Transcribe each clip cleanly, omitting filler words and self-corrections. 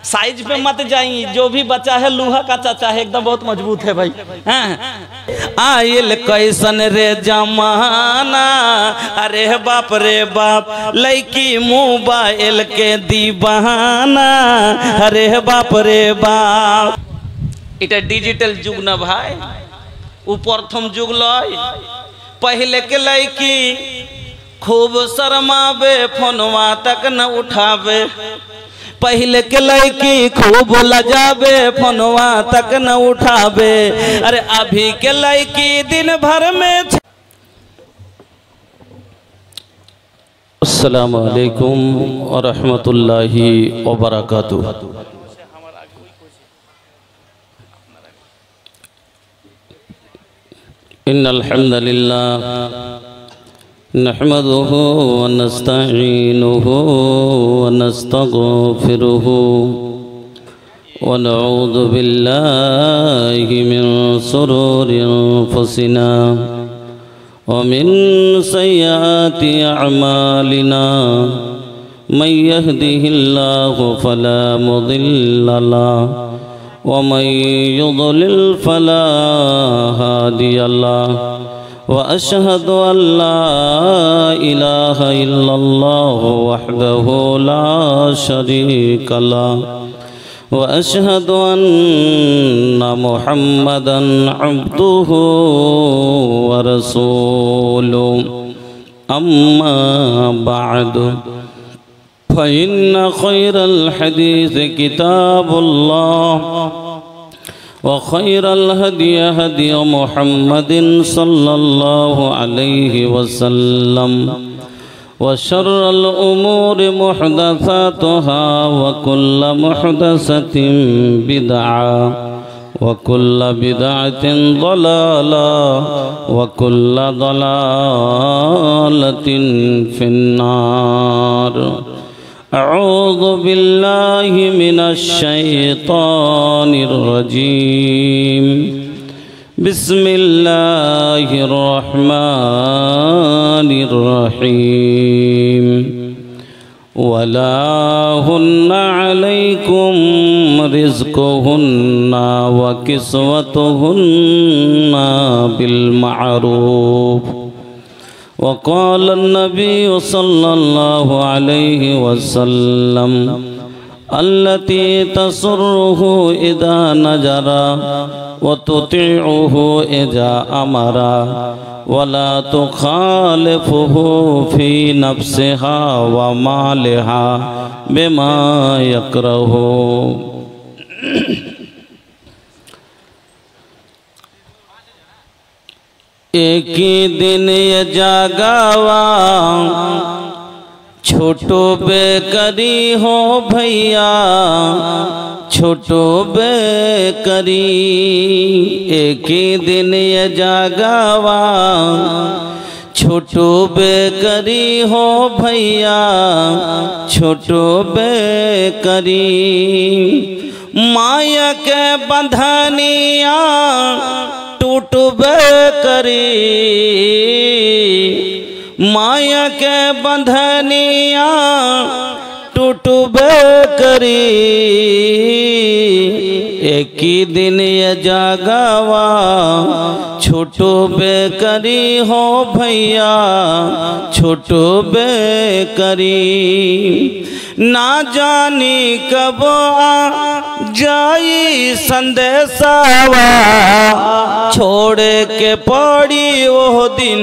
Size पे मत जाइए। जो भी बच्चा है लोहा का चाचा है, एकदम बहुत मजबूत है भाई। आयल कैसन रे जमाना, अरे बाप रे बाप, लड़की मोबाइल के दीवाना, अरे बाप रे बाप। इटा डिजिटल जुग न भाई, उ प्रथम जुग लय। पहले के लड़की खूब शर्मावे, फोनवा तक न उठावे। पहले के लड़की खूब लजावे, फोनवा तक न उठावे। अरे अभी के लड़की दिन भर में। अस्सलामु अलैकुम व रहमतुल्लाहि व बरकातुहू। इन्नल हम्दुलिल्लाह नहमदुहु व नस्तईनुहु व नस्तगफिरुहु व नऊज़ु बिल्लाहि मिन शुरूरि अंफुसिना व मिन सय्यिआति अअमालिना। मन यहदिहिल्लाहु फला मुदिल्ल लहु व मन युद्लिल फला हादिय लहु। व अशहदु अल्ला इलाहा इल्लल्लाह वहदहु ला शरीका लहु व अशहदु अन्ना मुहम्मदन अब्दुहु व रसूलुहु। अम्मा बअदु फ़इन्न खैरल हदीस किताबुल्लाह व खैरल हदी हदी मुहम्मदिन सल्लल्लाहु अलैहि वसल्लम व शर्रल उमूरि मुहदसातुहा व कुल्ल मुहदसतिन बिदअ व कुल्ल बिदअतिन ज़लाला व कुल्ल ज़लालतिन फिन्नार। अऊज़ु बिल्लाहि मिनश शैतानिर रजीम। बिस्मिल्लाहिर रहमानिर रहीम। वला हुन्ना अलैकुम रिज़्कुहुन्ना व किस्वतुहुन्ना बिल मारूफ। वक़ाल नबी सल्लल्लाहु अलैहि वसल्लम अल्लती तसुर्रुहु इदा नजरा व तुतिउहु इदा अमरा वला तुखालिफुहु फी नफ्सिहा व मालिहा बिमा यकरहु। एक ही दिन ये जागावा, छोटो बेकरी हो भैया, छोटो बेकरी। एक ही दिन ये जागावा, छोटो बेकरी हो भैया, छोटो बेकरी। माया के बंधनिया टूटबे करी, माया के बंधनिया टूटबे करी। एक ही दिन ये जागावा, छोटो बेकरी हो भैया, छोटो बेकरी। ना जानी कब आ जाई संदेशावा, छोड़ के पड़ी वो दिन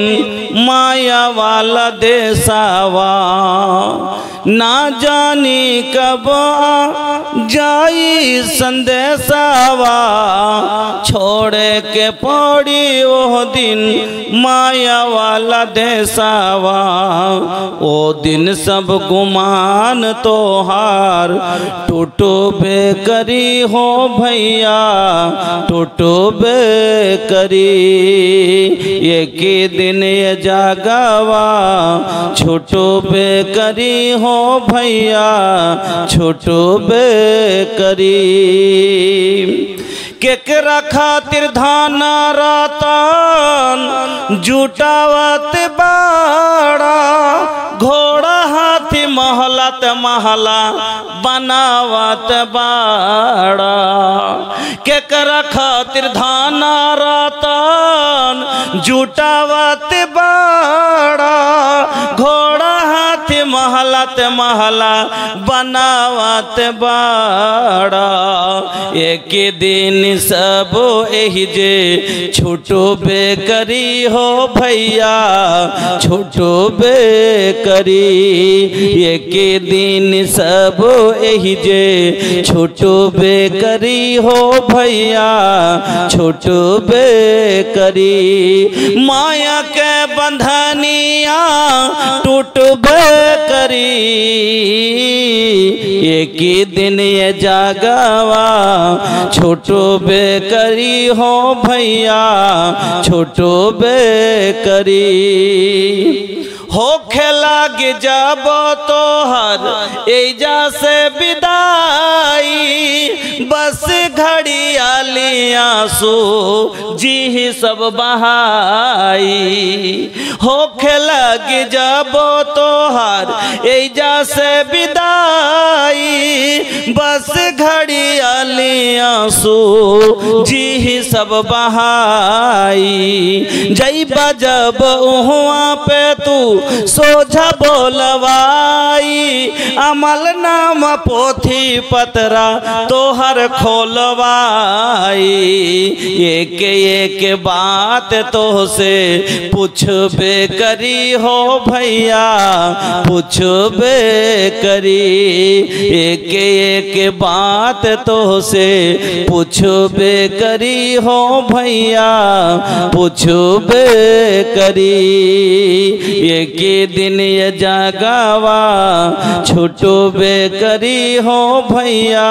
माया वाला देसावा। ना जानी कब आ जाई संदेशावा, छोड़ के पड़ी वो दिन माया वाला देसावा। वो दिन सब गुमान तोहार टूटो बेकरी हो भैया, टूटो बेकरी। एक ही दिन ये जागावा, छोटो बेकरी हो भैया, छोटो बेकरी। केकरा खातिर धान रातन जुटावत बाड़ा, घोड़ा हाथी महलत महला बनावत बाड़ा केकरा खातिर धाना रतन जुटावत बाड़ा घोड़ा हाथी महलत महला बनावत बाड़ा एक दिन सब एही जे छूटो बेकरी हो भैया छूटो बेकरी एक दिन सब एही जे छूटो बेकरी हो भैया छूटो बेकरी माया के बंधनिया टूट बेकरी एक दिन ये जागवा छोटो बेकरी हो भैया छोटो बेकरी हो खेला गे जब तोहर एजा से विदाई बस घड़ी आली आंसू जी सब बहाई हो खेला गे जब तोहर एजा से विदाई बस घड़ी आली आंसू जी सब बहाई जइबा जब उहुआ पे तू सोझा बोलवाई अमल नाम पोथी पतरा तोहर खोलवाई एक एक बात तो से पूछबे करी हो भैया पूछबे करी एक एक बात तो से पूछबे करी हो भैया पूछबे करी एक दिन ये जागवा छोटो बेकरी हो भैया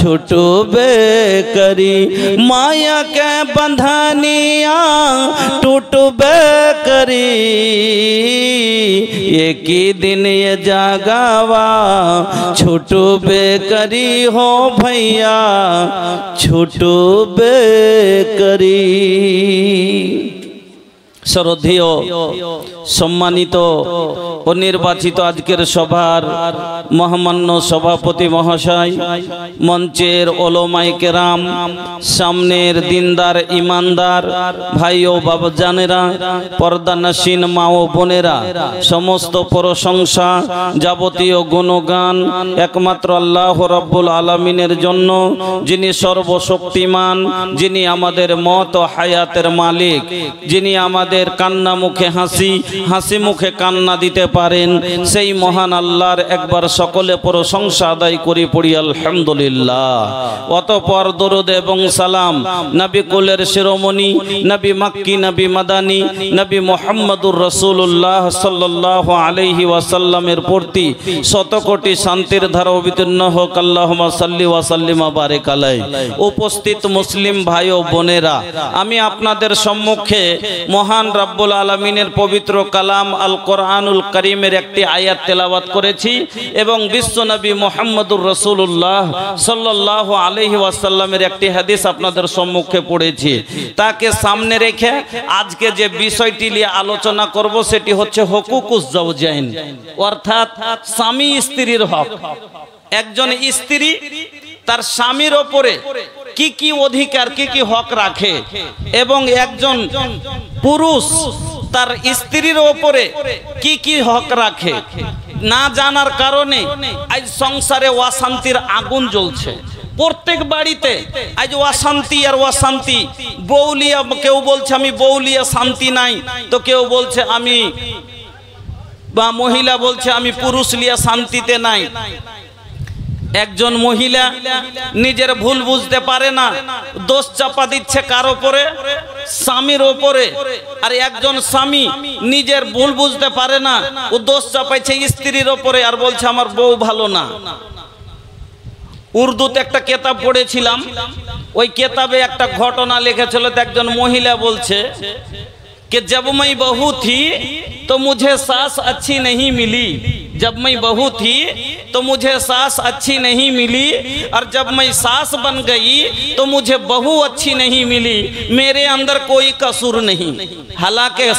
छोटो बेकरी माया के बंधनिया टूट बेकरी एक दिन ये जागवा छोटो बेकरी हो भैया छोटो बेकरी श्रद्धेय सम्मानित और निर्वाचित आजकेर सभार महामान्य सभापति महाशय मंचेर ओलमाए केराम सामनेर दिनदार ईमानदार भाई ओ बाबाजानेरा पर्दानासीन मा ओ बोनेरा समस्त प्रशंसा जाबतीय गुणगान एकमात्र आल्लाह रब्बुल आलामीनेर जन्य जिनि सर्वशक्तिमान जिनि आमादेर मौत ओ हायातेर मालिक जिनि आमादेर कान्ना मुखे हासि हासि मुखे कान्ना दीते पारेन सेई महान आल्लाहर एकबार सकले प्रशंसा आदाय करि पड़ि आलहामदुलिल्लाह अतःपर दरूद एवं सालाम नबी कुलेर शिरोमणि नबी मक्की नबी मदानी नबी मुहम्मदुर रसूलुल्लाह सल्लल्लाहु आलैहि वसल्लमेर प्रति शत कोटी शांतिर धारा अवतीर्ण होक आल्लाहुम्मा सल्ली वा साल्लिम बारिक आलैहि उपस्थित मुस्लिम भाई ओ बोनेरा आमी आपनादेर सम्मुखे महान रब्बुल आलमीनेर पवित्र कलाम आल कुरआनुल करीमेर एकटी आयात तेलावत करेছি এবং বিশ্ব নবী মুহাম্মদুর রাসূলুল্লাহ সাল্লাল্লাহু আলাইহি ওয়াসাল্লামের একটি হাদিস আপনাদের সম্মুখে পড়েছি তাকে সামনে রেখে আজকে যে বিষয়টি নিয়ে আলোচনা করব সেটি হচ্ছে হুকুকুজ জাওজাইন অর্থাৎ স্বামী স্ত্রীর হক একজন স্ত্রী তার স্বামীর উপরে কি কি অধিকার কি কি হক রাখে এবং একজন পুরুষ তার স্ত্রীর উপরে কি কি হক রাখে না জানার কারণে আজ সংসারে অশান্তির আগুন জ্বলছে প্রত্যেক বাড়িতে আজ অশান্তি আর অশান্তি বউলিয়া কেউ বলছে আমি বউলিয়া শান্তি নাই তো কেউ বলছে আমি বা মহিলা বলছে আমি পুরুষ লিয়া শান্তিতে নাই একজন মহিলা নিজের ভুল বুঝতে পারে না দোষ চাপা দিচ্ছে কার উপরে স্বামীর উপরে আর একজন স্বামী নিজের ভুল বুঝতে পারে না ও দোষ চাপাইছে স্ত্রীর উপরে আর বলছে আমার বউ ভালো না উর্দুতে একটা কিতাব পড়েছিলাম ওই কিতাবে একটা ঘটনা লিখেছিল একজন মহিলা বলছে कि जब मैं बहू थी तो मुझे सास अच्छी नहीं मिली जब मैं बहू थी तो मुझे सास अच्छी नहीं मिली और जब मैं सास बन गई तो मुझे बहू अच्छी नहीं मिली मेरे अंदर कोई कसूर नहीं हालांकि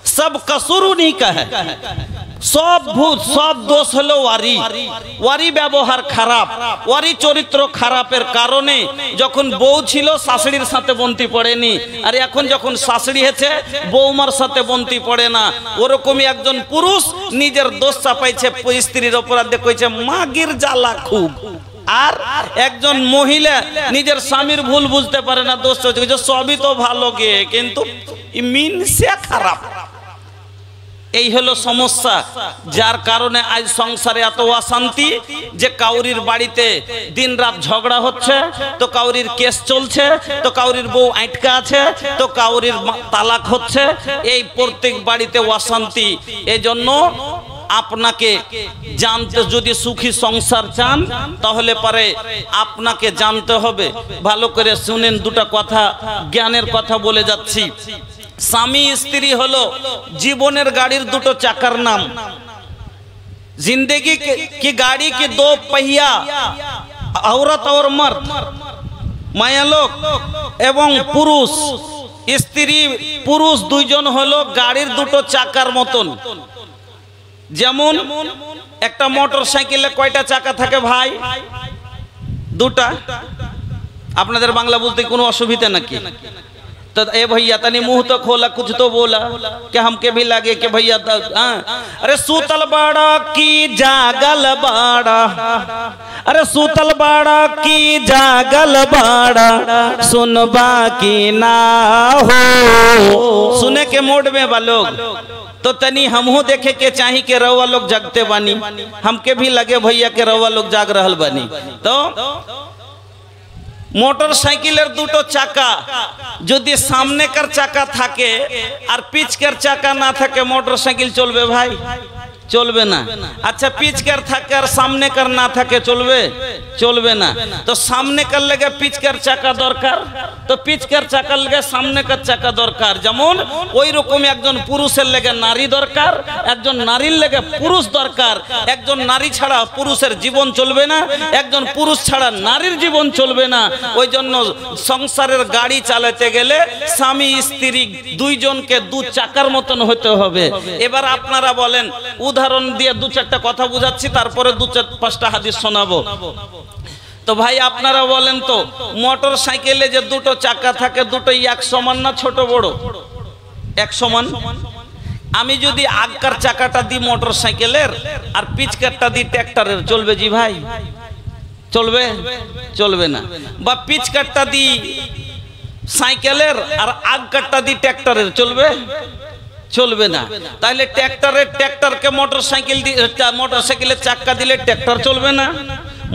सब कसूर उन्हीं का है সব ভূত সব দোষ হলো ওয়ারি, ওয়ারি ব্যবহার খারাপ, ওয়ারি চরিত্র খারাপের কারণে যখন বউ ছিল শাশুড়ির সাথে বন্তি পড়েনি, আর এখন যখন শাশুড়ি হয়েছে বৌমার সাথে বন্তি পড়ে না। ওরকমই একজন পুরুষ নিজের দোষ চাপাইছে স্ত্রীর অপরাধে, কইছে মাগির জ্বালা খুব। আর একজন মহিলা নিজের স্বামীর ভুল বুঝতে পারে না, দোষ হচ্ছে সবই তো ভালো গে, কিন্তু মিনসে খারাপ। এই হলো সমস্যা, যার কারণে আজ সংসারে এত অশান্তি যে কাউরির বাড়িতে দিন রাত ঝগড়া হচ্ছে, তো কাউরির কেস চলছে, তো কাউরির বউ আটকা আছে, তো কাউরির তালাক হচ্ছে। এই প্রত্যেক বাড়িতে অশান্তি। এজন্য আপনাকে জানতে, যদি সুখী সংসার চান তাহলে পারে আপনাকে জানতে হবে। ভালো করে শুনেন, দুটা কথা জ্ঞানের কথা বলে যাচ্ছি। স্বামী স্ত্রী হলো জীবনের গাড়ির দুটো চাকার নাম। जिंदगी की गाड़ी की दो पहिया औरत और मर्द, माया लोक এবং পুরুষ স্ত্রী পুরুষ দুইজন হলো গাড়ির দুটো চাকার মতন। যেমন একটা মোটর সাইকেলে কয়টা চাকা থাকে ভাই? দুটা। আপনাদের বাংলা বলতে কোনো অসুবিধা नाকি? तो ए भैया तनी मुंह तो खोला, कुछ तो बोला कि हमके भी लगे कि भैया अरे सूतल बाड़ा की जागल बाड़ा, अरे सूतल बाड़ा की जागल बाड़ा, सुनबा की ना हो। सुने के मोड में बा लोग, तो तनी हमहू देखे के चाही के रउआ लोग जगते बानी, हमके भी लगे भैया के रउआ लोग जाग रहल बानी। तो मोटरसाइकिलेर दुटो चाका যদি সামনেকার চাকা থাকে আর পিছকার চাকা না থাকে মোটরসাইকেল চলবে ভাই? চলবে না। আচ্ছা পিছকার থাকে আর সামনেকার না থাকে চলবে? চলবে না। তো সামনেকার লেগে পিছকার চাকা দরকার, তো পিছকার চাকার লেগে সামনেকার চাকা দরকার। যেমন ওই রকম একজন পুরুষের লেগে নারী দরকার, একজন নারীর লেগে পুরুষ দরকার। একজন নারী ছাড়া পুরুষের জীবন চলবে না, একজন পুরুষ ছাড়া নারীর জীবন চলবে না। ওই জন্য সংসারের গাড়ি চালাতে গেলে স্বামী স্ত্রী দুইজনকে দু চাকার মতন হতে হবে। এবার আপনারা বলেন, উদাহরণ দিয়ে দু চারটা কথা বুঝাচ্ছি, তারপরে দু চার পাঁচটা হাদিস শোনাবো। তো ভাই আপনারা বলেন তো, মোটর সাইকেলে যে দুটো চাকা থাকে দুটোই এক সমান না ছোট বড়? এক সমান। আমি যদি আগকার চাকাটা দিই মোটর সাইকেলের আর পিছকারটা দিই ট্র্যাক্টরের, চলবে জি ভাই? চলবে? চলবে না। বা পিছকারটা দিই সাইকেলের আর আগকারটা দিই ট্র্যাক্টরের, চলবে? চলবে না। তাহলে ট্র্যাক্টরকে মোটরসাইকেলের চাক্কা দিলে ট্র্যাক্টর চলবে না,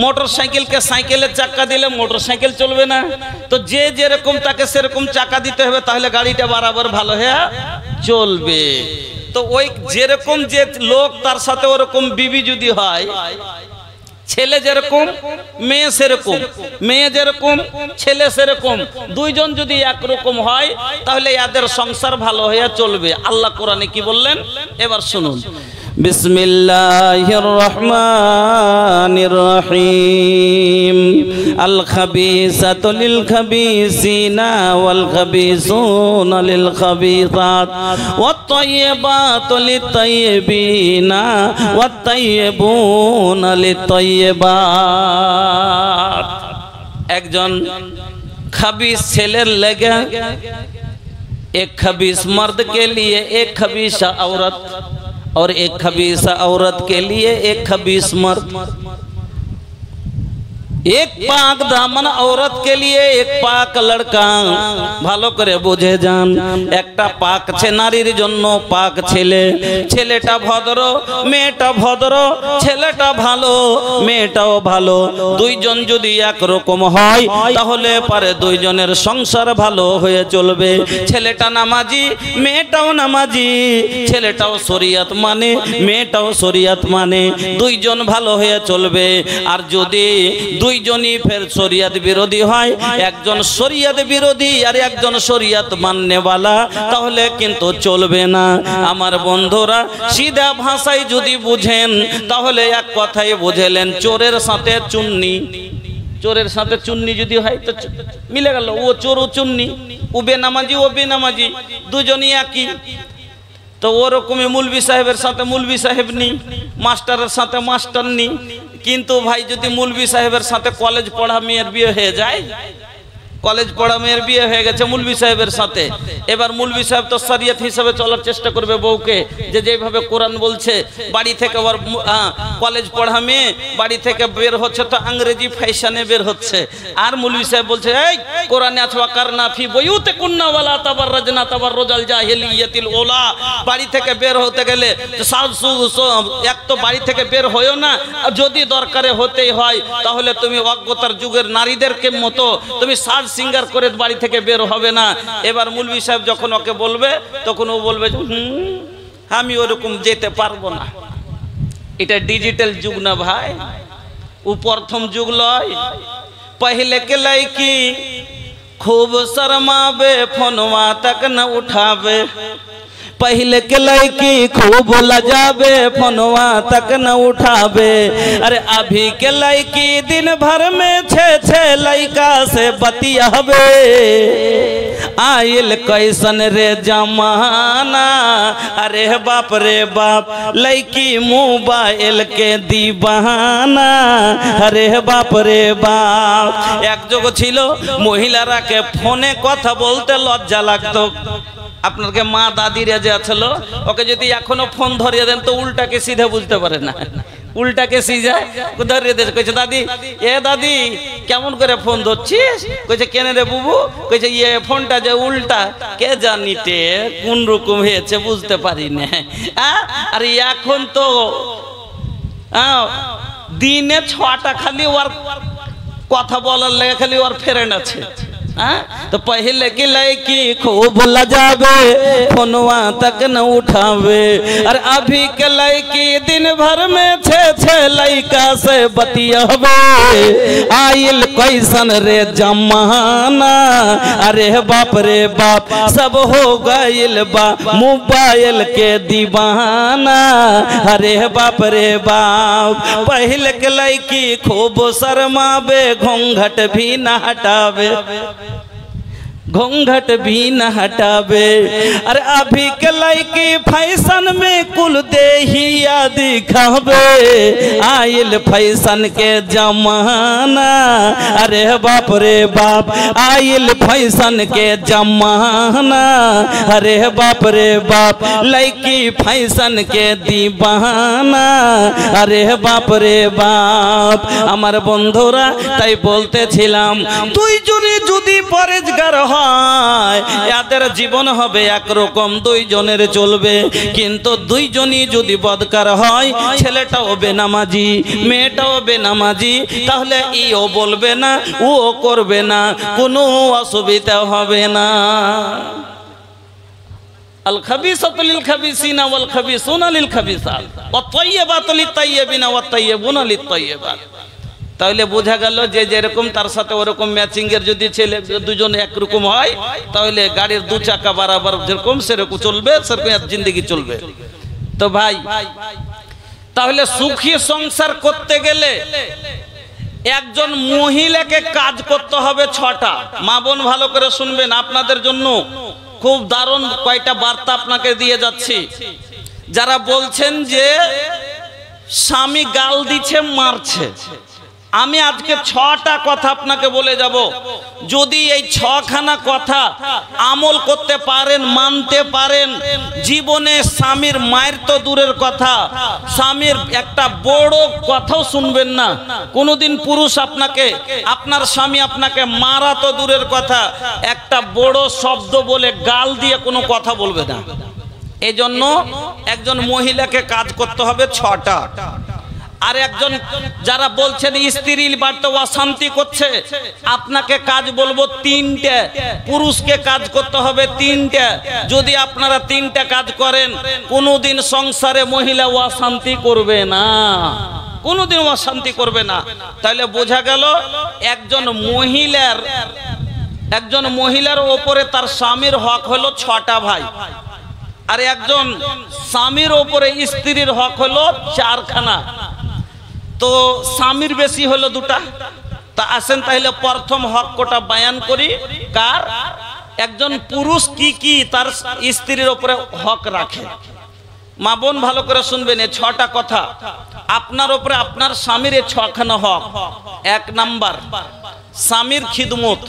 মোটরসাইকেলকে সাইকেলের চাক্কা দিলে মোটরসাইকেল চলবে না। তো যে যেরকম তাকে সেরকম চাকা দিতে হবে, তাহলে গাড়িটা বরাবর ভালো হয়ে চলবে। তো ওই যেরকম যে লোক তার সাথে ওরকম বিবি যদি হয়, ছেলে যেরকম মেয়ে সেরকম, মেয়ে যেরকম ছেলে সেরকম, দুইজন যদি একরকম হয় তাহলে এদের সংসার ভালো হয়ে চলবে। আল্লাহ কোরআনে কি বললেন এবার শুনুন। বিসমিল্লাহির রহমানির রহিম। আল খাবিসাতু লিল খাবিসিনা ওয়াল খাবিসুনা লিল খাবিসাত ওয়াত তাইয়্যিবাতু লিত তাইয়্যিবিনা ওয়াত তাইয়্যিবুনা লিত তাইয়্যিবাত। একজন খাবিস ছেলের লেগে, एक खबीस मर्द के लिए एक खबीसा औरत, और एक खबीसा औरत के लिए एक खबीस मर्द। एक पाक दामन औरत के लिए एक पाक लड़का। ভালো করে বুঝে যান, একটা পাক নারীর জন্য পাক ছেলে, ছেলেটা ভদ্র মেয়েটা ভদ্র, ছেলেটা ভালো মেয়েটাও ভালো। দুইজন যদি একরকম হয় তাহলে পারে দুইজনের সংসার ভালো হয়ে চলবে। ছেলেটা নামাজি মেয়েটাও নামাজি, ছেলেটাও শরিয়ত মানে মেয়েটাও শরিয়ত মানে, দুইজন ভালো হয়ে চলবে। আর যদি দুইজনই ফের শরিয়ত বিরোধী হয়, একজন শরিয়ত বিরোধী আর একজন শরিয়ত মাননেওয়ালা, তাহলে কিন্তু চলবে না। আমার বন্ধুরা সিধা ভাষায় যদি বুঝেন তাহলে এক কথায় বুঝলেন, চোরের সাথে চুন্নি, চোরের সাথে চুন্নি যদি হয় তো মিলে গেল, ও চোর ও চুন্নি, ও বেনামাজি ও বেনামাজি, দুজনই একই। তো ওরকমই মৌলভী সাহেবের সাথে মৌলভী সাহেব নি, মাস্টারের সাথে মাস্টার নি। কিন্তু ভাই যদি মৌলভী সাহেবের সাথে কলেজ পড়া মেয়ের বিয়ে হয়ে যায়, কলেজ পড়া মেয়ের বিয়ে হয়ে গেছে মৌলভী সাহেবের সাথে, এবার মৌলভী সাহেব তো শরিয়ত হিসাবে চলার চেষ্টা করবে বউকে, যে যেভাবে কোরআন বলছে। বাড়ি থেকে ওর কলেজ পড়া মেয়ে বাড়ি থেকে বের হচ্ছে তো ইংরেজি ফ্যাশনে বের হচ্ছে, আর মৌলভী সাহেব বলছে এই কোরআনে আছে ওয়াকারনা ফি বুয়ুতিকুন্না ওয়ালা তাবাররাজনা তাবাররুজাল জাহিলিয়াতিল ওলা। বাড়ি থেকে বের হতে গেলে এক তো বাড়ি থেকে বের হয়ও না, যদি দরকারে হতেই হয় তাহলে তুমি অজ্ঞতার যুগের নারীদেরকে মতো তুমি সাজ সিঙ্গার করে বাড়ি থেকে বের হবে না। এবার মৌলভী সাহেব যখন ওকে বলবে তখন ও বলবে আমি ওরকম যেতে পারবো না। এটা ডিজিটাল যুগ না ভাই, ও প্রথম যুগ লয়। पहले के लड़की खूब शर्मावे फोनवा तक न उठावे, पहले के लड़की खूब लजावे फोनवा तक न उठावे। अरे अभी के लड़की दिन भर में छे लड़का से बतियावे। आइल कैसन रे जमाना, अरे बाप रे बाप लड़की मोबाइल के दीवाना, अरे बाप रे बाप। एक যুগ ছিল মহিলারা কে ফোনে কথা বলতে লজ্জা লাগতো। আপনাকে মা দাদিরা যে আছিল ওকে যদি এখনো ফোন ধরিয়ে দেন তো উল্টাকে সিধা বুঝতে পারে না, উল্টাকে সিধা ধরিয়ে দেন। কইছে দাদি, এ দাদি কেমন করে ফোন ধরছিস? কইছে কেন রে বুবু? কইছে ইয়ে ফোনটা যে উল্টা, কে জানিতে কোন রকম হয়েছে বুঝতে পারি না। আর এখন তো দিনে 6টা খালি ওর কথা বলার লেগে খালি ওর ফ্রেন্ড আছে। तो पहले की लड़की खूब लजावे फोनवा तक न उठावे, और अभी के लड़की दिन भर में छे लड़का से बतियावे। आइल कैसन रे जमाना, अरे बाप रे बाप सब हो गइल बा मोबाइल के दीवाना, अरे बाप रे बाप। पहले के लड़की खूब शर्मावे घूंघट भी न हटावे, घूंघट भी न हटावे। अरे अभी के लड़की फैशन में कुल देहिया दिखावे। आइल फैशन के जमाना, अरे बाप रे बाप आइल फैशन के जमाना, अरे बाप रे बाप लड़की फैशन के दीवाना, अरे बाप रे बाप। আমার বন্ধুরা তাই বলতেছিলাম দুইজনে যদি পরেজগার এদের জীবন হবে একরকম, দুইজনের চলবে। কিন্তু দুইজনই যদি বদকার হয়, ছেলেটাও বেনামাজি মেয়েটাও বেনামাজি, তাহলে ইও বলবে না ও করবে না, কোনো অসুবিধা হবে না। আল খাবিসাতু লিল খাবিসিনা ওয়াল খাবিসুনা লিল খাবিসাত ওয়াত তাইয়্যিবাতু লিত তাইয়্যিবিনা ওয়াত তাইয়্যিবুনা লিত তাইয়্যিবাত। তাহলে বোঝা গেল যে যেরকম তার সাথে ওরকম ম্যাচিং এর যদি ছেলে দুজন একরকম হয়, তাহলে গাড়ির 2 চাকা বরাবর যেরকম সেরকম চলবে, সেরকম জিন্দগি চলবে। তো ভাই তাহলে সুখী সংসার করতে গেলে একজন মহিলাকে কাজ করতে হবে 6টা। মা বোন ভালো করে শুনবেন, আপনাদের জন্য খুব দারুণ কয়টা বার্তা আপনাকে দিয়ে যাচ্ছি। যারা বলছেন যে স্বামী গাল দিচ্ছে মারছে, আমি আজকে 6টা কথা আপনাকে বলে যাব। যদি এই 6খানা কথা আমল করতে পারেন, মানতে পারেন, জীবনে স্বামীর মায়ের তো দূরের কথা, স্বামীর একটা বড় কথাও শুনবেন না কোনোদিন। পুরুষ আপনাকে, আপনার স্বামী আপনাকে মারা তো দূরের কথা, একটা বড় শব্দ বলে গাল দিয়ে কোনো কথা বলবে না। এজন্য একজন মহিলাকে কাজ করতে হবে 6টা। আর একজন যারা বলছেন স্ত্রীর বাড়িতে অশান্তি করছে, আপনাকে কাজ বলবো 3টে। পুরুষকে কাজ করতে হবে 3টে। যদি আপনারা 3টে কাজ করেন, কোনোদিন সংসারে মহিলা অশান্তি করবে না, কোনোদিন অশান্তি করবে না। তাহলে বোঝা গেল একজন মহিলার ওপরে তার স্বামীর হক হলো 6টা ভাই, আর একজন স্বামীর ওপরে স্ত্রীর হক হলো 4খানা। তো স্বামীর বেশি হলো 2টা। তা আসেন তাহলে প্রথম হক কোটা বয়ান করি। কার? একজন পুরুষ কি কি তার স্ত্রীর উপরে হক রাখে। মা বোন ভালো করে শুনবেন, এই 6টা কথা আপনার উপরে আপনার স্বামীর এই 6খানা হক। 1 নাম্বার স্বামীর খিদমত।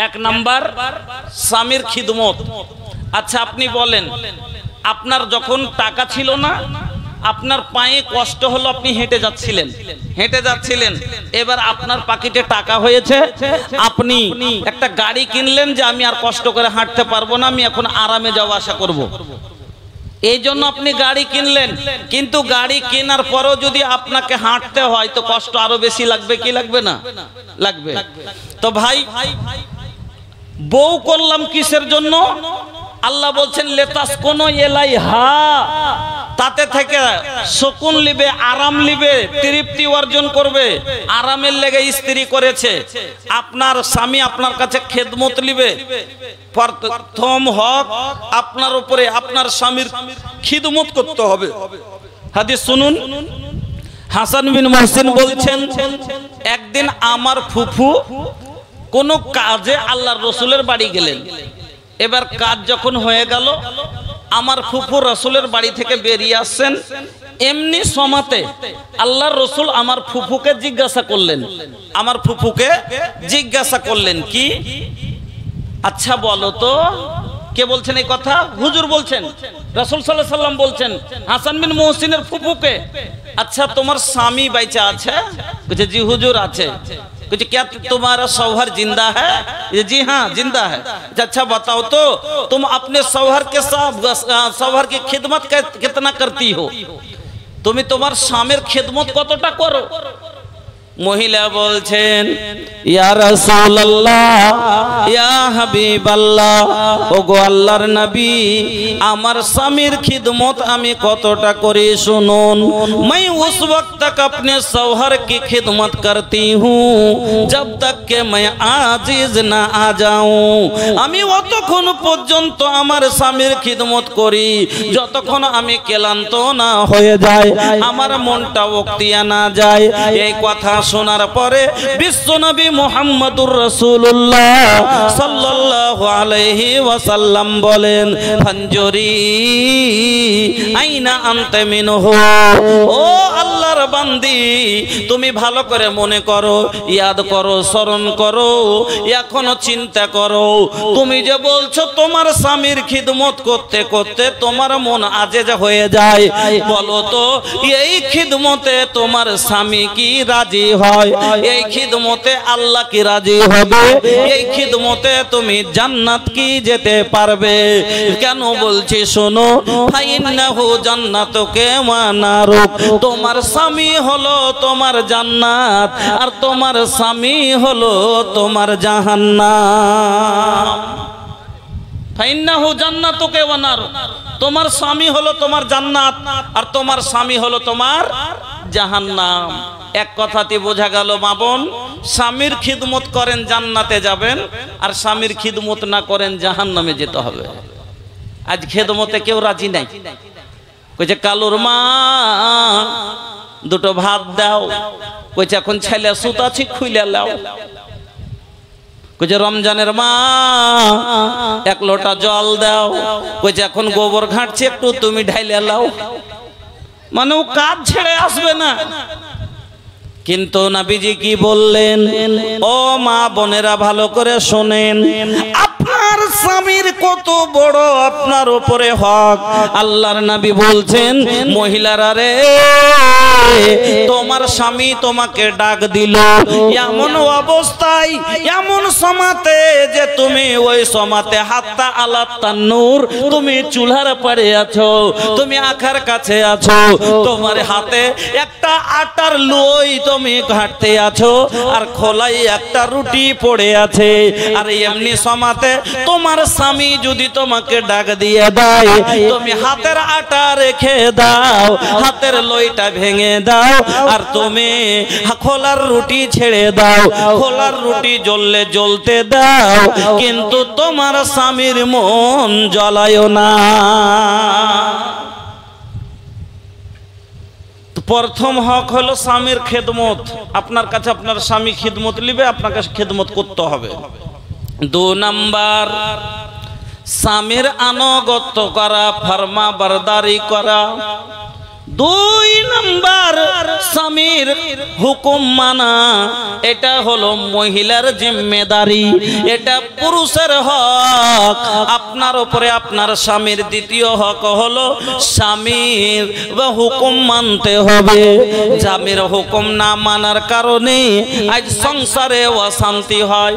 1 নাম্বার স্বামীর খিদমত। আচ্ছা আপনি বলেন, আপনার যখন টাকা ছিল না, আপনার পায়ে কষ্ট হলো, আপনি হেঁটে যাচ্ছিলেন, এবার আপনার পকেটে টাকা হয়েছে, আপনি একটা গাড়ি কিনলেন যে আমি আর কষ্ট করে হাঁটতে পারবো না, আমি এখন আরামে যাওয়া আসা করব। এই জন্য আপনি গাড়ি কিনলেন, কিন্তু গাড়ি কেনার পরও যদি আপনাকে হাঁটতে হয় তো কষ্ট আরো বেশি লাগবে কি লাগবে না? লাগবে। তো ভাই বউ করলাম কিসের জন্য? আল্লাহ বলছেন লেতাসকুনু ইলাইহা, তাতে থেকে সুকুন লিবে, আরাম লিবে, তৃপ্তি অর্জন করবে। আরামের লেগে স্ত্রী করেছে। আপনার স্বামী আপনার কাছে খেদমত লিবে। প্রথম হক আপনার উপরে আপনার স্বামীর খিদমত করতে হবে। হাদিস শুনুন, হাসান বিন মুহসিন বলছেন, একদিন আমার ফুফু কোন কাজে আল্লাহর রসুলের বাড়ি গেলেন। এবার কাজ যখন হয়ে গেল, আমার ফুফু রসুলের বাড়ি থেকে বেরিয়ে আসছেন। এমনি সমাতে আল্লাহর রসুল আমার ফুফুকে জিজ্ঞাসা করলেন, কি আচ্ছা বলো তো, কে বলছেন এই কথা? হুজুর বলছেন, রাসূল সাল্লাল্লাহু আলাইহি সাল্লাম বলছেন হাসান বিন মুহসিনের ফুফুকে, আচ্ছা তোমার স্বামী বাইচা আছে? বলছে জি হুজুর আছে। कुछ क्या तुम्हारा शौहर जिंदा है? जी हाँ जिंदा है। अच्छा बताओ तो तुम अपने शौहर के साथ शौहर की खिदमत कितना करती हो? তুমি তোমার স্বামীর খিদমত কতটা করো? মহিলা বলছেন, ইয়া রাসূলুল্লাহ, ইয়া হাবিবাল্লাহ, ওগো আল্লাহর নবী, আমার স্বামীর খিদমত আমি কতটা করি শুনুন। मैं उस वक्त तक अपने शौहर की खिदमत करती हूँ जब तक के मैं आजिज ना आ जाऊं। আমি অতক্ষণ পর্যন্ত আমার স্বামীর খিদমত করি যতক্ষণ আমি ক্লান্ত না হয়ে যায়, আমার মনটা ওক্তিয়া না যায়। এই কথা শোনার পরে বিশ্বনবী মুহাম্মদুর রাসূলুল্লাহ সাল্লাল্লাহু আলাইহি ওয়াসাল্লাম বলেন, ফানজুরি আইনা আনতা মিনহু, ও আল্লাহর বান্দি, তুমি ভালো করে মনে করো, ইয়াদ করো, স্মরণ করো, এখনো চিন্তা করো। তুমি যে বলছো তোমার স্বামীর খিদমত করতে করতে তোমার মন আজেজ হয়ে যায়, বলো তো এই খিদমতে তোমার স্বামী কি রাজি হয়? এই খিদমতে আল্লাহ কি রাজি হবে? এই খিদমতে তুমি জান্নাত কি যেতে পারবে? কেন বলছি শোনো, ফাইন্নাহু জান্নাতুকে ওয়া নারুক, তোমার স্বামী হলো তোমার জান্নাত আর তোমার স্বামী হলো তোমার জাহান্নাম। ফাইন্নাহু জান্নাতুকে ওয়া নারুক, তোমার স্বামী হলো তোমার জান্নাত আর তোমার স্বামী হলো তোমার জাহান্নাম। এক কথাতে বোঝা গেল মা বোন, স্বামীর খিদমত করেন জান্নাতে যাবেন, আর স্বামীর খিদমত না করেন জাহান্নামে যেতে হবে। আজ খিদমতে কেউ রাজি নাই। কইছে কালুর মা দুটো ভাত দাও, কইছে এখন ছেলে সুতাছি খুইলা লাও। কইছে রমজানের মা এক লোটা জল দাও, কইছে এখন গোবর ঘাঁটছি একটু তুমি ঢাইলে লাও। মানে ও কাজ ছেড়ে আসবে না। কিন্তু নবীজি কি বললেন? ও মা বোনেরা ভালো করে শোনেন, আপনার স্বামীর কত বড় আপনার উপরে হক। আল্লাহর নবী বলছেন, মহিলারা রে, তোমার স্বামী তোমাকে ডাক দিল এমন অবস্থায়, এমন সমাতে যে তুমি ওই সমাতে হাত্তা আলাত তান্নুর, তুমি চুলার পাড়ে আছো, তুমি আখার কাছে আছো, তোমার হাতে একটা আটার লই তুমি ঘাটতে আছো, আর খোলাই একটা রুটি পড়ে আছে। আর এমনি সমাতে তোমার স্বামী যদি তোমাকে ডাক দিয়ে দেয়, তুমি হাতের আটা রেখে দাও, হাতের লইটা ভেঙে দাও, আর তুমি খোলার রুটি ছেড়ে দাও, খোলার রুটি জ্বললে জ্বলতে দাও, কিন্তু তোমার স্বামীর মন জ্বলায় না। প্রথম হক হলো স্বামীর খেদমত। আপনার কাছে আপনার স্বামী খিদমত লিবে, আপনাকে খেদমত করতে হবে। 2 নাম্বার স্বামীর আনুগত্য করা, ফরমা বরদারি করা। 2 নাম্বার স্বামীর হুকুম মানা। এটা হলো মহিলার জিম্মেদারি, এটা পুরুষের হক। আপনার উপরে আপনার স্বামীর দ্বিতীয় হক হলো স্বামীর হুকুম মানতে হবে। স্বামীর হুকুম না মানার কারণে আজ সংসারে অশান্তি হয়।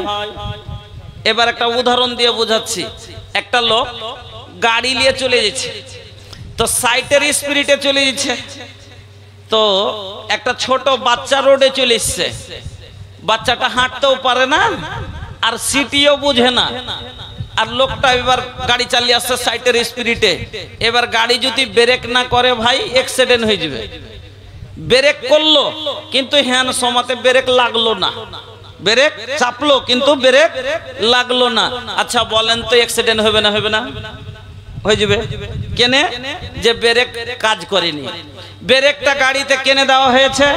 এবার একটা উদাহরণ দিয়ে বোঝাচ্ছি। একটা লোক গাড়ি নিয়ে চলে যাচ্ছে, তো সাইটের স্পিডে চলে যাচ্ছে, তো একটা ছোট বাচ্চা রোডে চলে এসছে। বাচ্চাটা হাঁটতেও পারে না আর সিটিও বুঝে না, আর লোকটা এবার গাড়ি চালিয়ে আসছে সাইটের স্পিডে। এবার গাড়ি যদি ব্রেক না করে ভাই অ্যাক্সিডেন্ট হয়ে যাবে। ব্রেক করলো কিন্তু হ্যান্ড সমাতে ব্রেক লাগলো না, ব্রেক চাপলো কিন্তু ব্রেক লাগলো না। আচ্ছা বলেন তো অ্যাক্সিডেন্ট হবে না? হবে না? হয়ে যাবে। কেনে? যে ব্রেক কাজ করেনি। ব্রেকটা গাড়িতে কেনে দেওয়া হয়েছে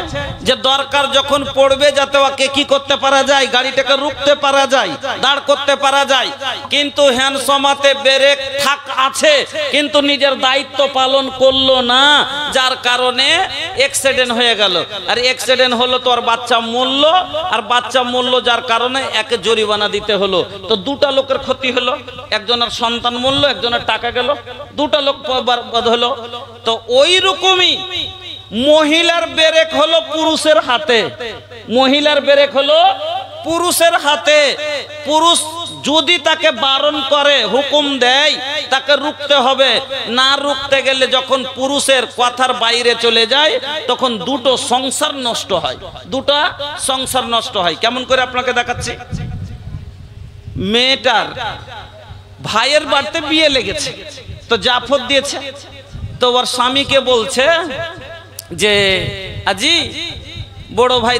যে দরকার যখন পড়বে যাতে ওকে কি করতে পারা যায়, গাড়িটাকে রুখতে পারা যায়, দাঁড় করতে পারা যায়। কিন্তু হ্যান্ড সমাতে ব্রেক থাক আছে কিন্তু নিজের দায়িত্ব পালন করলো না, যার কারণে অ্যাক্সিডেন্ট হয়ে গেল। আর অ্যাক্সিডেন্ট হলো তো আর বাচ্চা মরল, আর বাচ্চা মরল যার কারণে একে জরিমানা দিতে হলো। তো 2টা লোকের ক্ষতি হলো, একজনের সন্তান মরল, একজনের টাকা গেল, 2টা লোক বরবাদ হলো। তো ওই রকমই মহিলার ব্রেক হলো পুরুষের হাতে, মহিলার ব্রেক হলো পুরুষের হাতে। পুরুষ যদি তাকে বারণ করে, হুকুম দেয়, তাকে রুখতে হবে। না রুখতে গেলে যখন পুরুষের কথার বাইরে চলে যায় তখন 2টো সংসার নষ্ট হয়, 2টা সংসার নষ্ট হয়। কেমন করে আপনাকে দেখাচ্ছি। মেয়েটার ভাইয়ের বাড়িতে বিয়ে লেগেছে, তো জাফর দিয়েছে। তো ওর স্বামীকে বলছে যে আজি বড় ভাই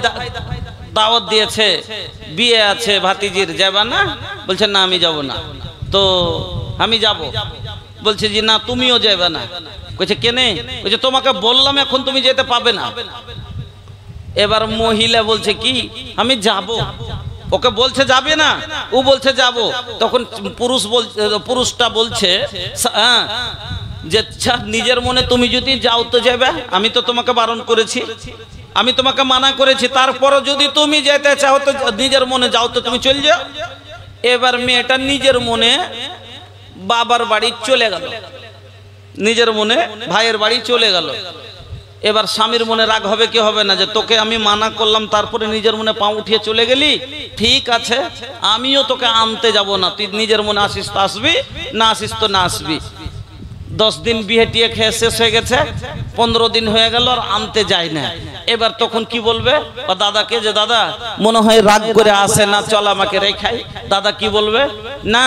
দাওয়াত দিয়েছে, বিয়ে আছে ভাতিজির, যাবা না? বলছে না আমি যাব না। তো আমি যাব। বলছে যে না তুমিও যাবে না। কইছে কেনে? বলছে তোমাকে বললাম এখন তুমি যেতে পাবে না। এবার মহিলা বলছে কি আমি যাব। ওকে বলছে যাবে না, ও বলছে যাব। তখন পুরুষটা বলছে যে নিজের মনে তুমি যদি যাও তো যাবে, আমি তো তোমাকে বারণ করেছি, আমি তোমাকে মানা করেছি, তারপরও যদি তুমি যেতে চাও তো নিজের মনে যাও, তো তুমি চলে যাও। এবার মেয়েটা নিজের মনে বাবার বাড়ি চলে গেল, নিজের মনে ভাইয়ের বাড়ি চলে গেল। এবার স্বামীর মনে রাগ হবে কি হবে না, যে তোকে আমি মানা করলাম তারপরে নিজের মনে পা উঠিয়ে চলে গেলি, ঠিক আছে আমিও তোকে আনতে যাব না, তুই নিজের মনে আসিস তো আসবি, না আসিস তো না আসবি। 10 দিন বিয়ে টিয়ে খেয়ে শেষ হয়ে গেছে, 15 দিন হয়ে গেল আর আনতে যায় না। এবার তখন কি বলবে ও দাদাকে, যে দাদা মনে হয় রাগ করে আসে না, চল আমাকে রেখাই। দাদা কি বলবে, না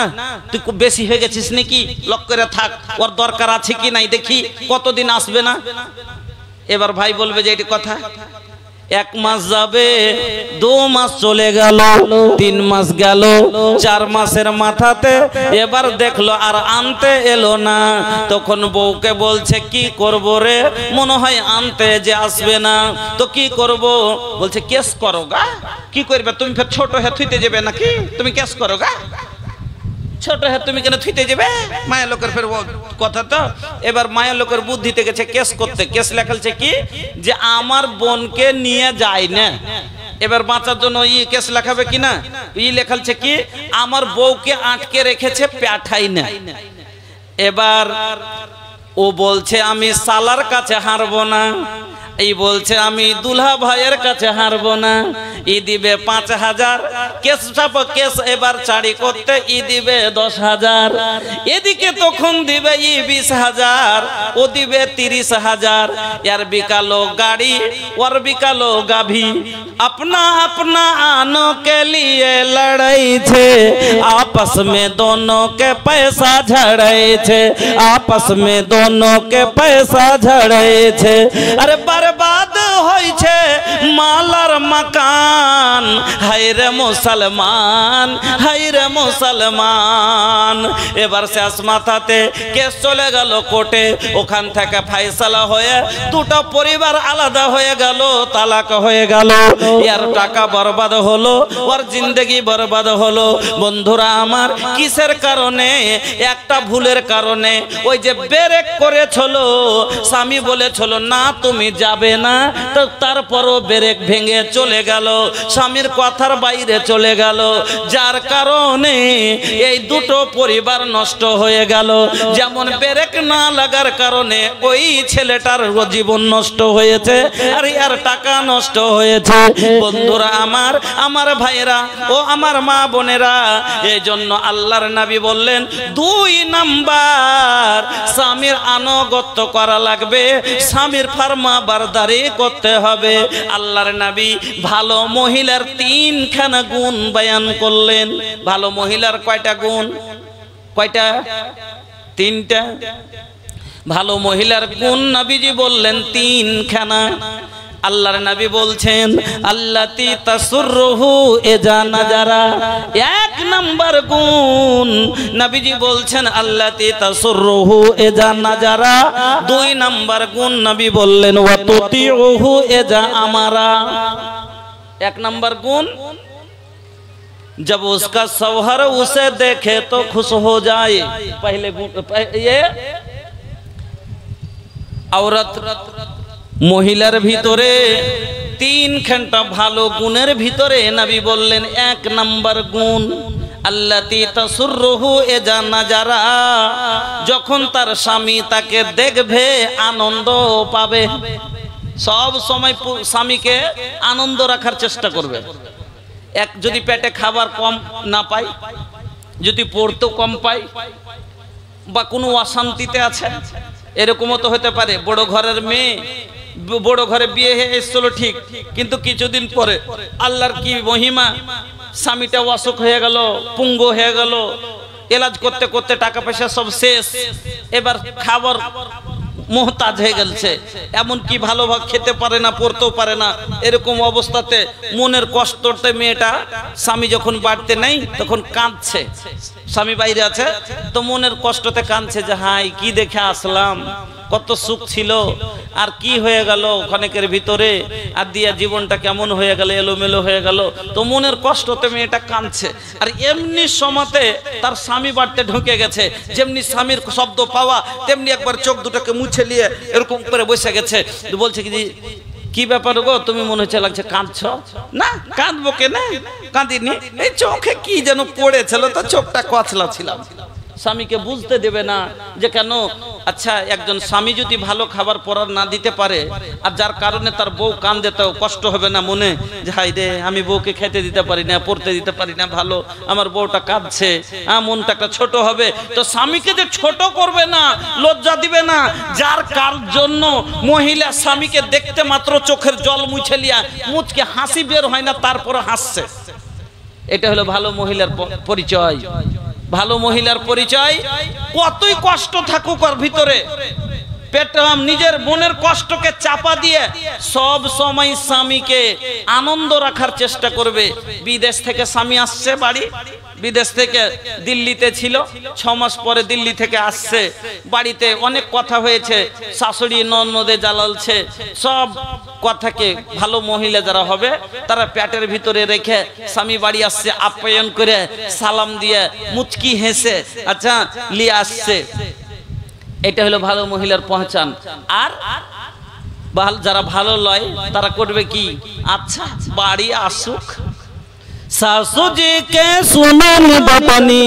তুই খুব বেশি হয়ে গেছিস নাকি, লক করে থাক, ওর দরকার আছে কি নাই দেখি, কতদিন আসবে না। এবার ভাই বলবে যে এটি কথা, 1 মাস যাবে, 2 মাস চলে গেল, 3 মাস গেল, 4 মাসের মাথাতে এবার দেখলো আর আনতে এলো না। তখন বউকে বলছে কি করব রে, মনে হয় আনতে যে আসবে না, তো কি করব? বলছে কেস করো গা। কি করবে তুমি? ফের ছোট হে থুইতে যাবে নাকি? তুমি কেস করো গা। ছোট হে তুমি কেন থুইতে যাবে? মায়ের লোকের ফের কথা। তো এবার মায়ের লোকের বুদ্ধিতে গেছে কেস করতে। কেস লেখালছে কি, যে আমার বোনকে নিয়ে যায় না। এবার বাঁচার জন্য কেস লেখাবে কি না, লেখালছে কি আমার বউকে আটকে রেখেছে, পাঠাই না। এবার ও বলছে আমি সালার কাছে হারবো না, এই বলছে আমি দুলহা ভাইয়ের কাছে হারবো না। ই দিবে 5000, কেস এবার চারি করতে ই দিবে 10000। এদিকে তখন দিবে ই 20000, ও দিবে 30000। यार बिकालो गाड़ी और बिकालो गाभी, अपना अपना आनो के लिए लड़ाई छे, आपस में दोनों के पैसा झड़े छे, आपस में दोनों के पैसा झड़े छे। अरे बर्बाद होई छे मालर मकान, হায় রে মুসলমান, হায় রে মুসলমান। এবার শেষ মাথাতে কেস চলে গেল কোর্টে, ওখান থেকে ফায়সালা হয়ে দুটো পরিবার আলাদা হয়ে গেল, তালাক হয়ে গেল। এর টাকা বরবাদ হলো, ওর জিন্দেগি বরবাদ হলো। বন্ধুরা আমার, কিসের কারণে? একটা ভুলের কারণে। ওই যে ব্রেক করেছিল, স্বামী বলেছিল না তুমি যাবে না, তো তারপরও ব্রেক ভেঙে চলে গেল, স্বামীর কথার বাইরে চলে গেল, যার কারণে এই দুটো পরিবার নষ্ট হয়ে গেল। যেমন ব্রেক না লাগার কারণে ওই ছেলেটার জীবন নষ্ট হয়েছে, আর এর টাকা নষ্ট হয়েছে। বন্ধুরা আমার, আমার ভাইরা ও আমার মা বোনেরা, এই জন্য আল্লাহর নবী বললেন 2 নাম্বার স্বামীর আনুগত্য করা লাগবে, স্বামীর ফরমা বারদারি করতে হবে। আল্লাহর নবী ভালো মহিলার 3খানা গুণ বয়ান করলেন। ভালো মহিলার কয়টা গুণ? কয়টা? 3টা। ভালো মহিলার গুণ নবীজি বললেন 3খানা। আল্লাহর নবী বলছেন আল্লাতি তাসুররুহু ইজা নাজারা। 1 নাম্বার গুণ নবীজি বলছেন আল্লাতি তাসুররুহু ইজা নাজারা। 2 নাম্বার গুণ নবী বললেন ওয়া তুতিউহু ইজা আমারা। 1 নাম্বার গুণ, जब उसका शौहर उसे देखे तो खुश हो जाए। पहले ये औरत মহিলার ভিতরে 3খানা ভালো গুণের ভিতরে নবী বললেন 1 নাম্বার গুণ আল্লাতি তাসুররুহু ইজা নাজারা, যখন তার স্বামী তাকে দেখবে আনন্দ পাবে। সব সময় স্বামীকে আনন্দ রাখার চেষ্টা করবে। যদি পেটে খাবার কম না পাই, যদি পড়তে কম পাই, বা কোনো অশান্তিতে আছে, এরকমও তো হতে পারে। বড় ঘরের মেয়ে, বড় ঘরে বিয়ে হয়ে এসেছিল ঠিক, কিন্তু কিছুদিন পরে আল্লাহর কি মহিমা, স্বামীটা অসুখ হয়ে গেল, পুঙ্গু হয়ে গেল, এলাজ করতে করতে টাকা পয়সা সব শেষ, এবার খাবার মোহতাজ হয়ে গেছে, এমন কি ভালোভাবে খেতে পারে না, পড়তেও পারে না। এরকম অবস্থাতে মনের কষ্টতে মেয়েটা, স্বামী যখন বাড়িতে নেই তখন কাঁদছে, স্বামী বাইরে আছে তো মনের কষ্টতে কাঁদছে যে হাই কি দেখে আসলাম, কত সুখ ছিল, আর কি হয়ে গেল ক্ষণিকের ভিতরে, আর দিয়া জীবনটা কেমন হয়ে গেল, এলোমেলো হয়ে গেল। তো মনের কষ্টতে মেয়েটা কাঁদছে। আর এমনি সময়তে তার স্বামী বাড়িতে ঢুকে গেছে, যেমনি স্বামীর শব্দ পাওয়া তেমনি একবার চোখ দুটাকে মুছে নিয়ে এরকম করে বসে গেছে। বলছে কি ব্যাপার গো, তুমি মনে হচ্ছে লাগছে কাঁদছ? না কাঁদবো কেন, কাঁদিনি, এই চোখে কি যেন পড়েছিল তো চোখটা কচলা ছিলাম। স্বামীকে বুঝতে দেবে না যে কেন। আচ্ছা, একজন স্বামী যদি ভালো খাবার পরার না দিতে পারে, আর যার কারণে তার বউ কাঁদে, তো কষ্ট হবে না মনে যে হাই রে আমি বউকে খেতে দিতে পারি না, পড়তে দিতে পারি না, ভালো আমার বউটা কাঁদছে, মনটা একটা ছোট হবে। তো স্বামীকে যে ছোট করবে না, লজ্জা দিবে না, যার কার জন্য মহিলা স্বামীকে দেখতে মাত্র চোখের জল মুছে লিয়া মুচকে হাসি বের হয় না, তারপরে হাসছে। এটা হলো ভালো মহিলার পরিচয়। ভালো মহিলার পরিচয়, কতই কষ্ট থাকুক ওর ভিতরে, পেটরাম নিজের মনের কষ্টকে চাপা দিয়ে সব সময় স্বামীকে আনন্দ রাখার চেষ্টা করবে। বিদেশ থেকে স্বামী আসছে বাড়ি, বিদেশ থেকে দিল্লিতে ছিল, 6 মাস পরে দিল্লি থেকে আসছে, বাড়িতে অনেক কথা হয়েছে, শাশুড়ি ননদে জ্বালালছে, সব কথাকে ভালো মহিলা যারা হবে তারা পেটের ভিতরে রেখে স্বামী বাড়ি আসছে আপ্যায়ন করে সালাম দিয়ে মুচকি হেসে আচ্ছা নিয়ে আসছে। এটা হলো ভালো মহিলার পহচান। আর যারা ভালো লয় তারা করবে কি, আচ্ছা বাড়ি আসুক, सासू जी के सुनानी बतनी,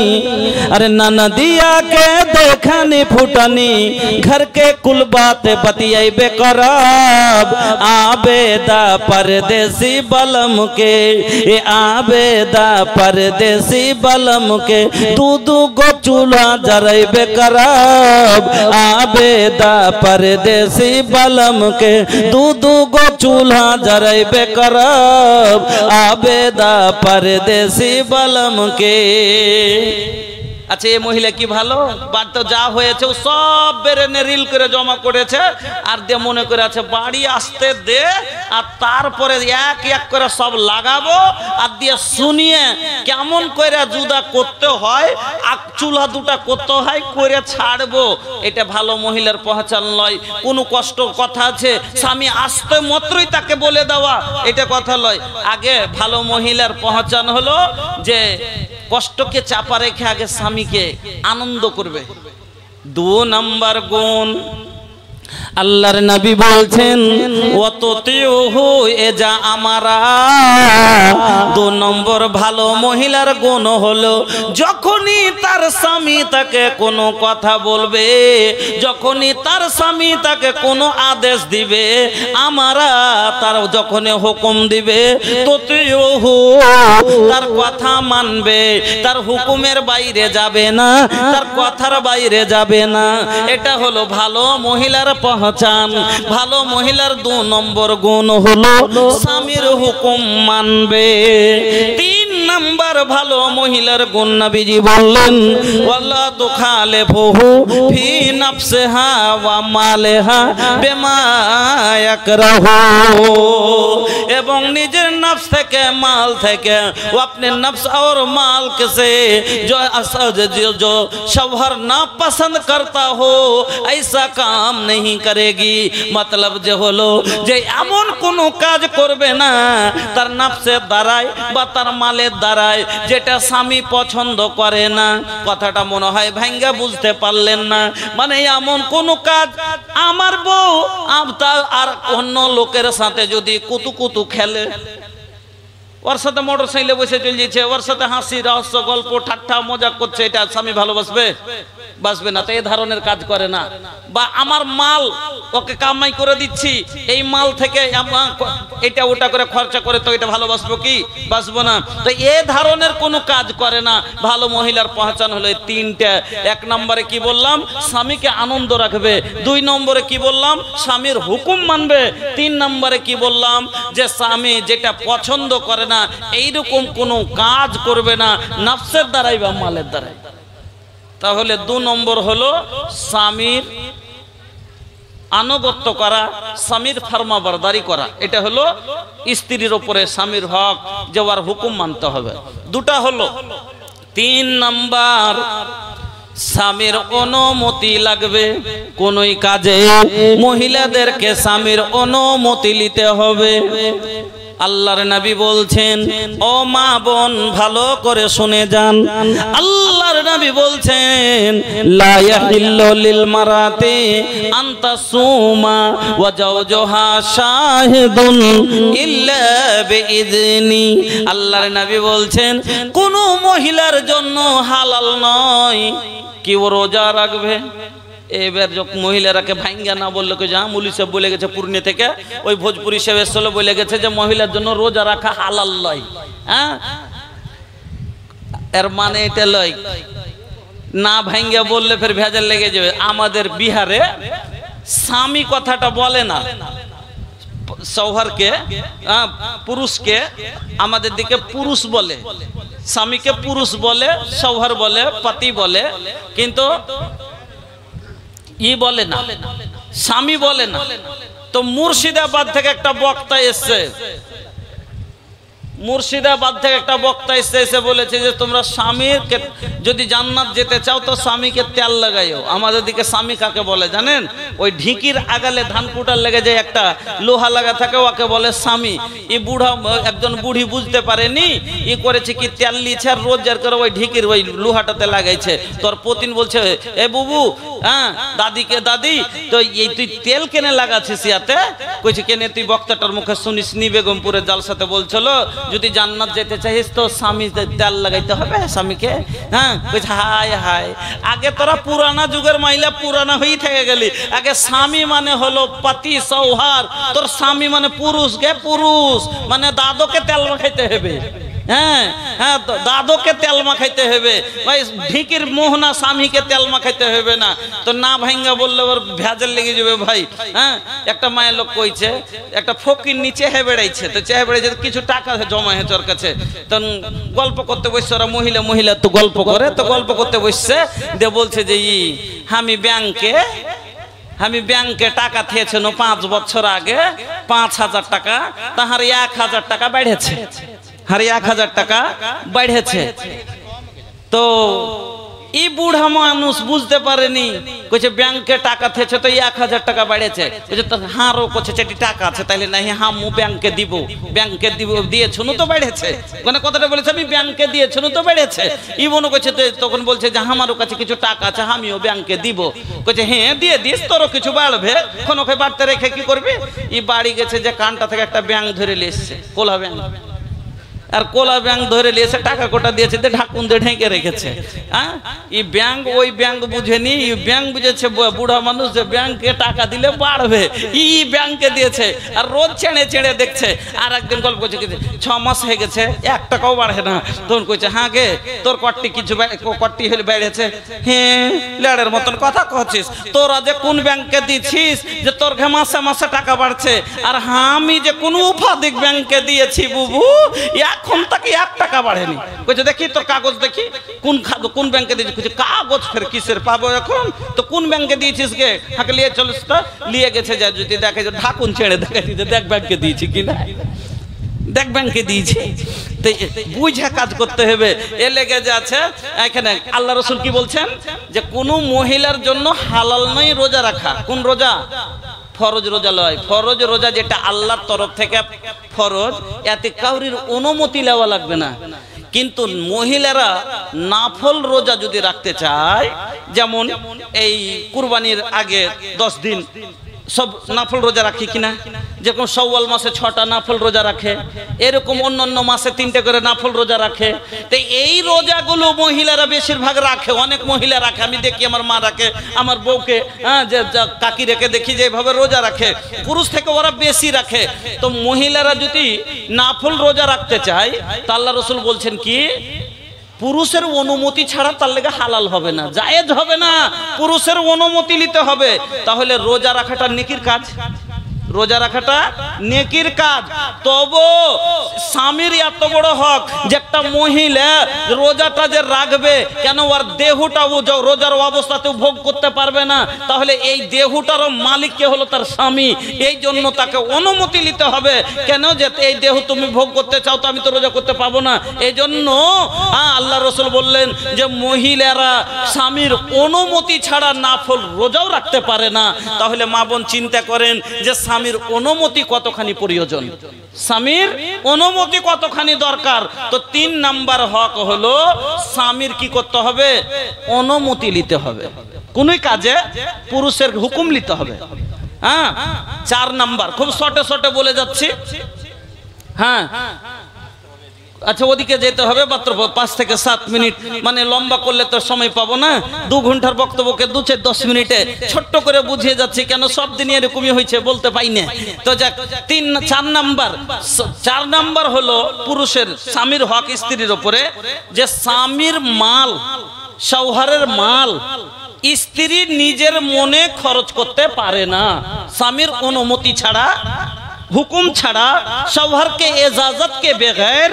अरे ननदिया के देखनी फुटनी, घर के कुल बात बतियाबे करब, आबेदा परदेसी बलम के, ए आबेदा परदेसी बलम के, दू गो चूल्हा जरैबे करब, आबेदा परदेसी बलम के, दू गो चूल्हा जरैबे करब, आबेदा परदेसी बलम के। আচ্ছা এই মহিলা কি ভালো, বাড়িতে যা হয়েছে ও সব বেরেনে রিল করে জমা করেছে আর দিয়ে মনে করে আছে বাড়ি আসতে দে আর তারপরে এক এক করে সব লাগাবো আর দিয়ে শুনিয়ে কেমন করে জুদা করতে হয় আর চুলা দুটা করতে হয় করে ছাড়বো। এটা ভালো মহিলার পহচান নয়। কোনো কষ্ট কথা আছে স্বামী আসতে মাত্রই তাকে বলে দেওয়া, এটা কথা নয়। আগে ভালো মহিলার পহচান হলো যে কষ্টকে চাপা রেখে আগে স্বামীকে আনন্দ করবে। 2 নম্বর গুণ আল্লাহর নবী বলছেন ওয়াতুতিউহু এজা আমারা। 2 নম্বর ভালো মহিলার গুণ হলো যখনই তার স্বামী তাকে কোনো কথা বলবে, যখনই তার স্বামী তাকে কোনো আদেশ দিবে, আমারা তার যখনই হুকুম দিবে তুতিউহু তার কথা মানবে, তার হুকুমের বাইরে যাবে না, তার কথার বাইরে যাবে না। এটা হলো ভালো মহিলার পহচান। ভালো মহিলার 2 নম্বর গুণ হলো স্বামীর হুকুম মানবে। 3 নম্বর ভালো মহিলার গুণ নবীজি বললেন ওয়ালা তুখালিফুহু ফি নাফসিহা ওয়া মালিহা বিমা ইয়াকরাহু। এবং নিজের নফস থেকে মাল থেকে वो अपने नफ्स और माल से जो शौहर ना पसंद करता हो ऐसा काम नहीं करेगी। मतलब जो হলো যে এমন কোনো কাজ করবে না তার নফসের দ্বারায় বা তার মালের দ্বারায় যেটা স্বামী পছন্দ করে না। কথাটা মনে হয় ভাঙ্গা বুঝতে পারলেন না। মানে এমন কোনো কাজ আমার বউ আর অন্য লোকের সাথে যদি কুতু খেলে, ওর সাথে মোটর সাইকেলে বসে চলে যাচ্ছে, ওর সাথে হাসি রহস্য গল্প ঠাট্টা মজা করছে, এটা স্বামী ভালোবাসবে? বাসবে না। তো এই ধরনের কাজ করে না। বা আমার মাল ওকে কামাই করে দিচ্ছি, এই মাল থেকে এটা ওটা করে খরচা করে, তো এটা ভালোবাসবো কি? বাসবো না। তো এই ধরনের কোনো কাজ করে না। ভালো মহিলার পহচান হলো 3টা। 1 নম্বরে কি বললাম? স্বামীকে আনন্দ রাখবে। 2 নম্বরে কি বললাম? স্বামীর হুকুম মানবে। 3 নম্বরে কি বললাম? যে স্বামী যেটা পছন্দ করে না এইরকম কোনো কাজ করবে না নফসের দ্বারাই বা মালের দ্বারাই। তাহলে 2 নম্বর হলো স্বামীর আনুগত্য করা, স্বামীর ফরমাবরদারি করা। এটা হলো স্ত্রীর উপরে স্বামীর হক, যে ওর হুকুম মানতে হবে। 2টা হলো। 3 নম্বর স্বামীর অনুমতি লাগবে কোনোই কাজে। মহিলাদেরকে স্বামীর অনুমতি নিতে হবে। আল্লাহর নবী বলছেন, ও মা বোন ভালো করে শুনে যান, আল্লাহর নবী বলছেন লা ইয়াহিল্লু লিল মারাতি আন তাসুমা ওয়া জাওজুহা শাহিদুন ইল্লা বিইذনি। আল্লাহর নবী বলছেন কোন মহিলার জন্য হালাল নয় কি ও রোজা রাখবে। এবার যখন মহিলারাকে ভাঙ্গা না বললো যে মুলি সাহেব বলে গেছে পূর্ণে থেকে, ওই ভোজপুরি সাহেব এসে বলে গেছে যে মহিলার জন্য রোজা রাখা হালাল নয়। হ্যাঁ, এর মানে এটা লয় না, ভাঙ্গা বললে ফের ভেজাল লেগে যাবে। আমাদের বিহারে স্বামী কথাটা বলে না, শৌহরকে পুরুষকে, আমাদের দিকে পুরুষ বলে, স্বামীকে পুরুষ বলে, শৌহর বলে, পতি বলে, কিন্তু ই বলে না, স্বামী বলে না। তো মুর্শিদাবাদ থেকে একটা বক্তা এসছে, মুর্শিদাবাদ থেকে একটা বক্তা এসে বলেছে যে তোমরা স্বামীকে যদি জান্নাত যেতে চাও তো স্বামীকে তেল লাগাইও। আমাদের দিকে স্বামী কাকে বলে জানেন? ওই ঢিকির আগালে ধান কুটার লেগে যায় একটা লোহা লাগা থাকে, ওকে বলে স্বামী। ই বুড়া একজন বুড়ি বুঝতে পারেনি, ই করেছে কি তেল লিছে আর রোজগার করে ওই ঢিকির ওই লোহাটাতে লাগাইছে। তোর পতিন বলছে এ বুবু, হ্যাঁ দাদিকে দাদি তো এই তুই তেল কেনে লাগাচ্ছিস ইয়াতে? কইছে কেনে তুই বক্তাটার মুখে শুনিস নি বেগমপুরের জালসাতে বলছিল যদি জান্নাত যেতে চাইস তো স্বামী তেল লাগাইতে হবে স্বামীকে। হ্যাঁ, কইছে হায় হায়, আগে তোরা পুরানা যুগের মহিলা পুরানা হয়েই থেকে গেলি। আগে স্বামী মানে হলো পতি সৌহার, তোর স্বামী মানে পুরুষ গে পুরুষ, মানে দাদোকে তেল লাগাইতে হবে। হ্যাঁ হ্যাঁ, দাদোকে তেল মাখাইতে হবে ভাই, ঢিকির মোহনা স্বামীকে তেল মাখাইতে হবে না। তো না ভাঙ্গা বললে ওর ভেজাল লেগে যাবে ভাই। হ্যাঁ, একটা মায়ের লোক কইছে একটা ফকির নিচে হে বেড়াইছে, তো চেহে বেড়াইছে কিছু টাকা জমা হয়েছে ওর কাছে। তো গল্প করতে বসছে, ওরা মহিলা মহিলা তো গল্প করে, তো গল্প করতে বসছে দিয়ে বলছে যে আমি ব্যাংকে টাকা থেয়েছিল 5 বছর আগে 5000 টাকা, তাহার 1000 টাকা বেড়েছে, আর 1000 টাকা বেড়েছে। তো এই বুড়া মানুষ বুঝতে পারেনি, কইছে ব্যাংকে টাকা থেছে তো 1000 টাকা বেড়েছে। কইছে তো হারও কইছে চেটি টাকা আছে, তাইলে নাই হামু ব্যাংকে দিব, ব্যাংকে দিব দিয়েছুন তো বেড়েছে, মানে কথাটা বলেছে আমি ব্যাংকে দিয়েছুন তো বেড়েছে। ই মনে করছে, তখন বলছে যে আমারও কাছে কিছু টাকা আছে, আমিও ব্যাংকে দিব। কইছে হ্যাঁ দিয়ে দিস, তোরও কিছু বাড়বে, কোন ওকে বাড়তে রেখে কি করবি। ই বাড়ি গেছে যে কানটা থেকে একটা ব্যাংক ধরে নিয়ে এসছে, কোলা ব্যাংক, আর কোলা ব্যাংক ধরে নিয়েছে, টাকা কোটা দিয়েছে, ঢাকুন দিয়ে ঢেকে রেখেছে। হ্যাঁ, এই ব্যাংক ওই ব্যাংক বুঝেনি, এই ব্যাংক বুঝেছে বুড়া মানুষ যে ব্যাংকে টাকা দিলে বাড়বে, ই ব্যাংকে দিয়েছে আর রোজ ছেড়ে ছেড়ে দেখছে। আর একদিন গল্প করছে 6 মাস হয়ে গেছে 1 টাকাও বাড়ে না। তখন কইছে হ্যাঁ গে তোর কট্টি কিছু কট্টি হলে বেড়েছে। হ্যাঁ, লেড়ের মতন কথা কচ্ছিস, তোরা যে কোন ব্যাংকে দিছিস যে তোর মাসে মাসে টাকা বাড়ছে, আর আমি যে কোন উপাধিক ব্যাংকে দিয়েছি বুবু, এখন তাকে 1 টাকা বাড়েনি। কইছে দেখি তোর কাগজ দেখি, কোন ব্যাংকে দিয়েছিস। কইছে কাগজ ফের কিসের পাবো এখন, তো কোন ব্যাংকে দিয়েছিস গে, হাকে নিয়ে চলিস তো। নিয়ে গেছে, যা যদি দেখে যে ঢাকুন ছেড়ে দেখে দেখ ব্যাংকে দিয়েছি কিনা, দেখ ব্যাংকে দিয়েছি। তো বুঝে কাজ করতে হবে, এ লেগে যাচ্ছে। এখানে আল্লাহ রসুল কি বলছেন যে কোন মহিলার জন্য হালাল নয় রোজা রাখা। কোন রোজা? ফরজ রোজা লয়। ফরজ রোজা যেটা আল্লাহর তরফ থেকে ফরজ, এতে কাউরির অনুমতি নেওয়া লাগবে না। কিন্তু মহিলারা নাফল রোজা যদি রাখতে চায়, যেমন এই কুরবানির আগে 10 দিন সব নাফল রোজা রাখি কিনা, যেরকম শাওয়াল মাসে 6টা নাফল রোজা রাখে, এরকম অন্যান্য মাসে 3টে করে নাফল রোজা রাখে। তো এই রোজাগুলো মহিলারা বেশিরভাগ রাখে, অনেক মহিলা রাখে। আমি দেখি আমার মা রাখে, আমার বউকে, হ্যাঁ, যে কাকি রেখে দেখি যে এইভাবে রোজা রাখে, পুরুষ থেকে ওরা বেশি রাখে। তো মহিলারা যদি নাফল রোজা রাখতে চায়, তা আল্লাহ রসুল বলছেন কি পুরুষের অনুমতি ছাড়া তার লেগে হালাল হবে না, জায়েজ হবে না, পুরুষের অনুমতি নিতে হবে। তাহলে রোজা রাখাটা নেকির কাজ, রোজা রাখাটা নেকির কাজ। তবু স্বামীর এত বড় হক যে একটা মহিলা রোজাটা যে রাখবে, কেন ওর দেহটা রোজার অবস্থাতেও ভোগ করতে পারবে না, তাহলে এই দেহটারও মালিক কে হলো তার স্বামী। এই জন্য তাকে অনুমতি নিতে হবে, কেন যে এই দেহ তুমি ভোগ করতে চাও, তো আমি তো রোজা করতে পাবো না। এই জন্য আল্লাহ রসুল বললেন যে মহিলারা স্বামীর অনুমতি ছাড়া নাফল রোজাও রাখতে পারে না। তাহলে মা বোন চিন্তা করেন যে স্বামীর অনুমতি কতখানি প্রয়োজন, স্বামীর অনুমতি কতখানি দরকার। তো 3 নাম্বার হক হলো স্বামীর কি করতে হবে, অনুমতি নিতে হবে। কোন কাজে পুরুষের হুকুম নিতে হবে। হ্যাঁ, 4 নাম্বার, খুব শর্টে শর্টে বলে যাচ্ছি। হ্যাঁ, আচ্ছা ওদিকে যেতে হবে মাত্র 5 থেকে 7 মিনিট, মানে লম্বা করলে তো সময় পাবো না। 2 ঘন্টার বক্তব্যকে 2-10 মিনিটে ছোট্ট করে বুঝিয়ে যাচ্ছি, কেন সব দিনই এরকমই হয়েছে বলতে পাই না। তো যাক, 4 নাম্বার হলো পুরুষের স্বামীর হক স্ত্রীর উপরে, যে স্বামীর মাল, শৌহারের মাল স্ত্রী নিজের মনে খরচ করতে পারে না, স্বামীর অনুমতি ছাড়া, हुकुम छड़ा, शौहर के इजाजत के बगैर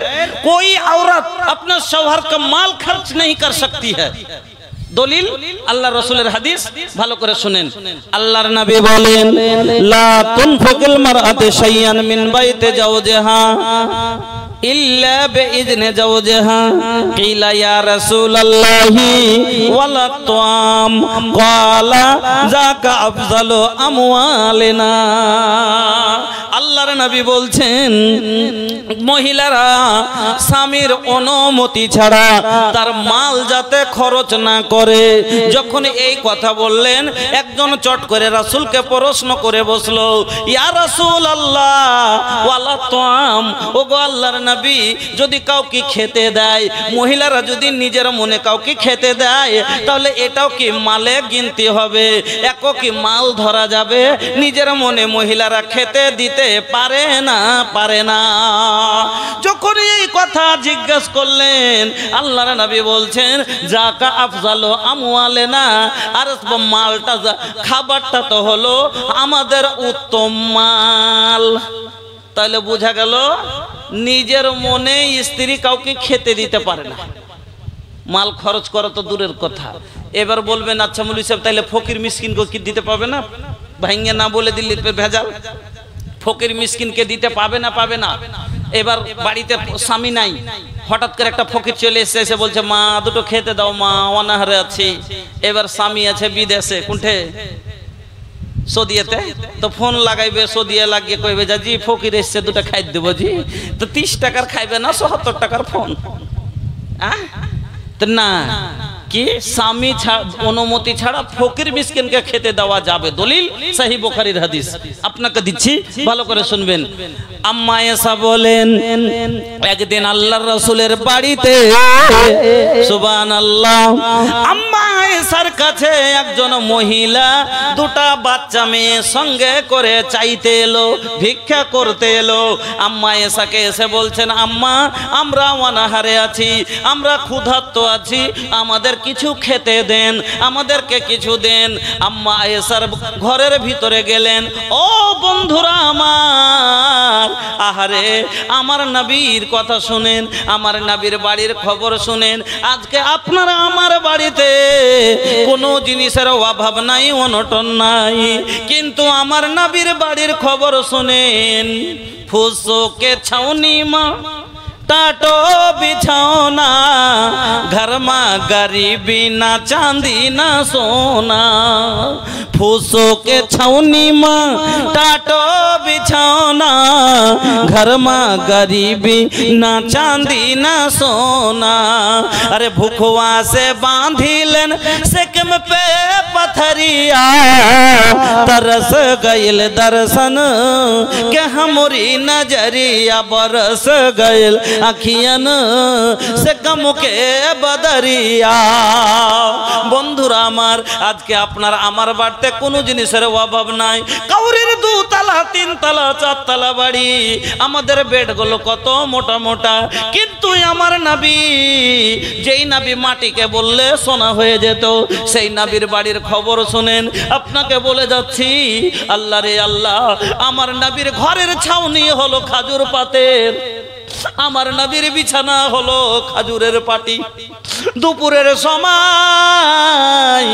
कोई औरत अपने शौहर का माल खर्च नहीं कर सकती है। दलिल अल्लाह रसूलेर हदीस, भालो करे सुनेन। अल्लाहर नबी बोलेन ला तुनफिकुल मरअतु शैय्यान मिन बैति जौजिहा इल्ला बिइज़्नि जौजिहा क़ीला या रसूलल्लाहि वला तुआम क़ाला ज़ाका अफ़ज़लु अमवालिना। আল্লাহর নবী বলছেন মহিলারা স্বামীর অনুমতি ছাড়া তার মাল যাতে খরচ না করে। যখন এই কথা বললেন, একজন চট করে রাসূলকে প্রশ্ন করে বসলো, ইয়া রাসূলুল্লাহ ওয়ালা তুআম, ওগো আল্লাহর নবী, যদি কাউকে খেতে দেয়, মহিলারা যদি নিজের মনে কাউকে খেতে দেয়, তাহলে এটাও কি মালে গিনতি হবে? একও কি মাল ধরা যাবে? নিজের মনে মহিলারা খেতে দিতে দিতে পারে না। যখন এই কথা জিজ্ঞেস করলেন আল্লাহর নবী বলছেন জাকা আফজালু আমওয়ালিনা, আর মালটা খাবারটা তো হলো আমাদের উত্তম মাল। তাহলে বোঝা গেল নিজের মনে স্ত্রী কাউকে খেতে দিতে পারে না, মাল খরচ করা তো দূরের কথা। এবার বলবেন আচ্ছা মৌলভী সাহেব তাহলে ফকির মিসকিনকে কি দিতে পাবে না? ভাঙ্গে না বলে দিল্লির ভেজাল, ফকির মিসকিনকে দিতে পাবে না। এবার বাড়িতে স্বামী নাই, হঠাৎ করে একটা ফকির চলে এসে বলছে মা দুটো খেতে দাও, মা অনাহারে আছি। এবার স্বামী আছে বিদেশে, কোনঠে? সৌদিয়াতে। তো ফোন লাগাইবে, সৌদিয়া লাগিয়ে কইবে জি ফকির এসছে দুটো খাই দেবো জি। তো 30 টাকার খাইবে না 77 টাকার ফোন। না কি স্বামী অনুমতি ছাড়া ফকির মিসকিনকে খেতে দেওয়া যাবে? দলিল সহিহ বুখারীর হাদিস, আপনাকে দিচ্ছি ভালো করে শুনবেন। আম্মা আয়েশা বলেন একদিন আল্লাহর রাসূলের বাড়িতে সুবহানাল্লাহ আম্মা আয়েশার কাছে একজন মহিলা দুটা বাচ্চা মেয়ে সঙ্গে করে চাইতে এলো, ভিক্ষা করতে এলো। আম্মা আয়েশাকে এসে বলছেন আম্মা আমরা অনাহারে আছি, আমরা ক্ষুধার্ত আছি, আমাদের কিছু খেতে দেন, আমাদেরকে কিছু দেন। আম্মা আয়েশার ঘরের ভিতরে গেলেন। ও বন্ধুরা আমার, আহারে আমার নবীর কথা শুনেন, আমার নবীর বাড়ির খবর শুনেন। আজকে আপনারা আমার বাড়িতে কোনো জিনিসের অভাব নাই, অনটন নাই, কিন্তু আমার নবীর বাড়ির খবর শুনেন। ফুসোকে ছাউনি মা टाटो बिछौना, घर में गरीबी ना चांदी ना सोना। फूसों के छौनी में टाटो बिछौना, घर में गरीबी ना चांदी ना सोना। अरे भूखवा से बांधी लेन सिकम पे पथरिया, तरस गइल दर्शन के हमरी नजरिया, बरस गइल আখিয়ান সে কামুকে বদরিয়া। বন্ধুরা আমার, আজকে আপনার আমার বাড়িতে কোনো জিনিসের অভাব নাই। কাউরির 2 তলা 3 তলা 4 তলা বাড়ি, আমাদের বেডগুলো কত মোটা মোটা, কিন্তু আমার নবী যেই নবী মাটিকে বললে সোনা হয়ে যেত, সেই নবীর বাড়ির খবর শুনেন। আপনাকে বলে যাচ্ছি আল্লাহ রে আল্লাহ, আমার নবীর ঘরের ছাউনি হলো খাজুর পাতের, আমার নবীর বিছানা হলো খাজুরের পাটি। দুপুরের সময়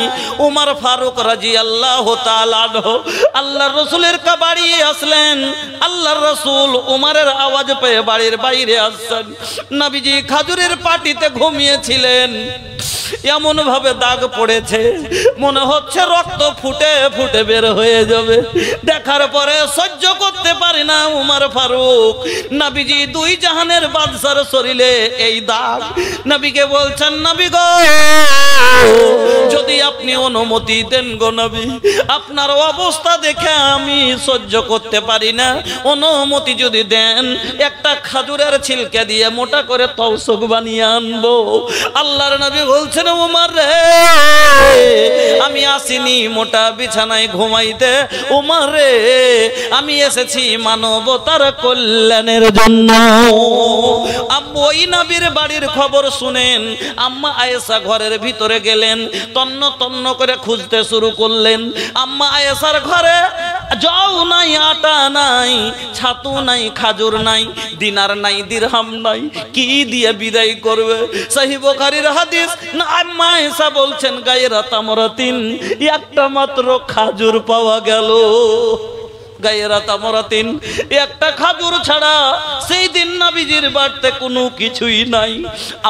উমর ফারুক রাদিয়াল্লাহু তাআলা আনহু আল্লাহর রাসূলের বাড়ি আসলেন। আল্লাহর রাসূল উমরের আওয়াজ পেয়ে বাড়ির বাইরে আসছেন। নবীজি খাজুরের পাটিতে ঘুমিয়েছিলেন, এমন ভাবে দাগ পড়েছে মনে হচ্ছে রক্ত ফুটে ফুটে বের হয়ে যাবে। দেখার পরে সহ্য করতে পারে না উমর ফারুক। নবীজি 2 জাহানের বাদশার শরীরে এই দাগ। নবীকে বলছেন নবী গো, যদি আপনি অনুমতি দেন গো নবী, আপনার অবস্থা দেখে আমি সহ্য করতে পারি না, অনুমতি যদি দেন একটা খাজুরের ছিলকা দিয়ে মোটা করে তওসক বানিয়ে আনবো। আল্লাহর নবী বলছেন উমর রে, আমি আসিনি মোটা বিছানায় ঘুমাইতে, উমর রে আমি এসেছি মানবতার কল্যাণের জন্য। ওই নবীর বাড়ির খবর শুনেন। আম্মা আয়েশা ঘরের ভিতরে গেলেন, তন্ন তন্ন করে খুঁজতে শুরু করলেন। আম্মা আয়েশার ঘরে যাও নাই, আটা নাই, ছাতু নাই, খাজুর নাই, দিনার নাই, দিরহাম নাই, কি দিয়ে বিদায় করবে? সহিহ বুখারীর হাদিস। না আম্মা আয়েশা বলছেন গায়রা তামরাতিন, একটা মাত্র খাজুর পাওয়া গেল। গায়রা তামরাতিন, একটা খাজুর ছাড়া সেই দিন নবীজির বাড়িতে কোনো কিছুই নাই।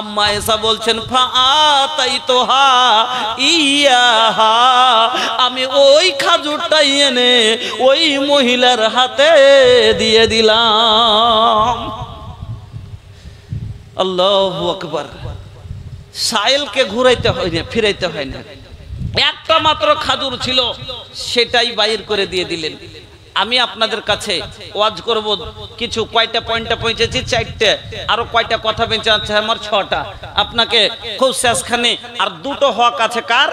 আম্মা আয়েশা বলছেন ফাআতাইতুহা ইয়াহা, আমি ওই খাজুরটাই এনে ওই মহিলার হাতে দিয়ে দিলাম। আল্লাহু আকবার। সাইলকে ঘুরাইতে হয় না, ফিরাইতে হয় না, একটা মাত্র খাজুর ছিল, সেটাই বাইর করে দিয়ে দিলেন। আমি আপনাদের কাছে ওয়াজ করব কিছু, কয়টা পয়েন্টে পৌঁছেছি 4টে, আরো কয়টা কথা বেঁচে আছে আমার 6টা। আপনাকে খুব শেষখানে আর 2টো হক আছে কার?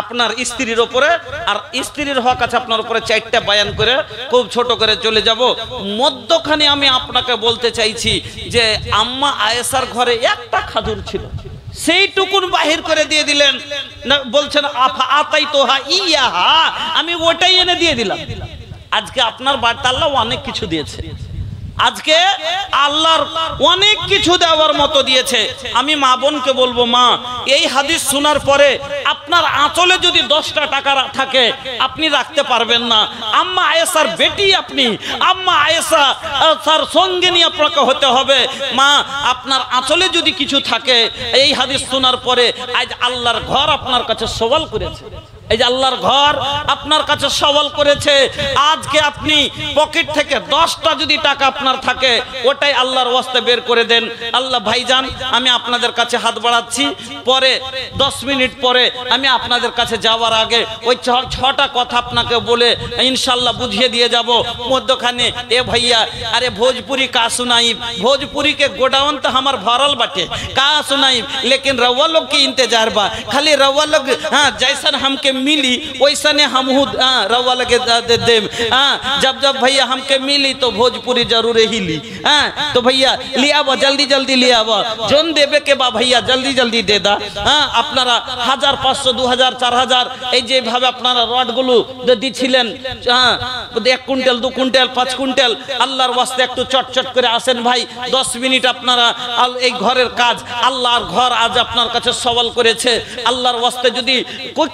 আপনার স্ত্রীর উপরে, আর স্ত্রীর হক আছে আপনার উপরে 4টা বয়ান করে খুব ছোট করে চলে যাব। মধ্যখানে আমি আপনাকে বলতে চাইছি যে আম্মা আয়েশার ঘরে একটা খাজুর ছিল, সেইটুকুন বাহির করে দিয়ে দিলেন, বলছেন আতাই তোহা ইয়াহা, আমি ওটাই এনে দিয়ে দিলাম। আজকে আপনার বাড়িতে আল্লাহ অনেক কিছু দিয়েছে, আজকে আল্লাহর অনেক কিছু দেওয়ার মতো দিয়েছে। আমি মা বোনকে বলবো, মা এই হাদিস শোনার পরে আপনার আঁচলে যদি 10টা টাকা থাকে আপনি রাখতে পারবেন না। আম্মা আয়েশার বেটি আপনি, আম্মা আয়েশা তার সঙ্গে নিয়ে আপনাকে হতে হবে। মা আপনার আঁচলে যদি কিছু থাকে, এই হাদিস শোনার পরে আজ আল্লাহর ঘর আপনার কাছে সওয়াল করেছে, এই যে আল্লাহর ঘর আপনার কাছে সওয়াল করেছে। আজকে আপনি পকেট থেকে 10টা যদি টাকা আপনার থাকে, ওটাই আল্লাহর ওয়াস্তে বের করে দেন। আল্লাহ ভাইজান, আমি আপনাদের কাছে হাত বাড়াচ্ছি, পরে 10 মিনিট পরে আমি আপনাদের কাছে যাওয়ার আগে ওই 6টা কথা আপনাকে বলে ইনশাল্লাহ বুঝিয়ে দিয়ে যাব। মধ্যখানে এ ভাইয়া, अरे भोजपुरी का सुनाई, भोजपुरी के गोडाउन तो हमार भरल बाटे, का सुनाई, लेकिन रउआ लोग के इंतजार बा, खाली रउआ लोग हाँ जैसन हमके मिली वैसने हम रउआ लगे दे। जब जब भैया हमके मिली तो भोजपुरी जरूर ही ली। तो भैया लिया बा, जल्दी जल्दी लिया बा, जोन देवे के बा भैया जल्दी जल्दी दे दा। আপনারা 1000 500 2000 4000 এই যে ভাবে আপনারা রডগুলো দিছিলেন, 1 কুইন্টাল 2 কুইন্টাল 5 কুইন্টাল, আল্লাহর ওয়াস্তে একটু চটচট করে আসেন ভাই। 10 মিনিট আপনারা এই ঘরের কাজ, আল্লাহর ঘর আজ আপনার কাছে সওয়াল করেছে। আল্লাহর ওয়াস্তে যদি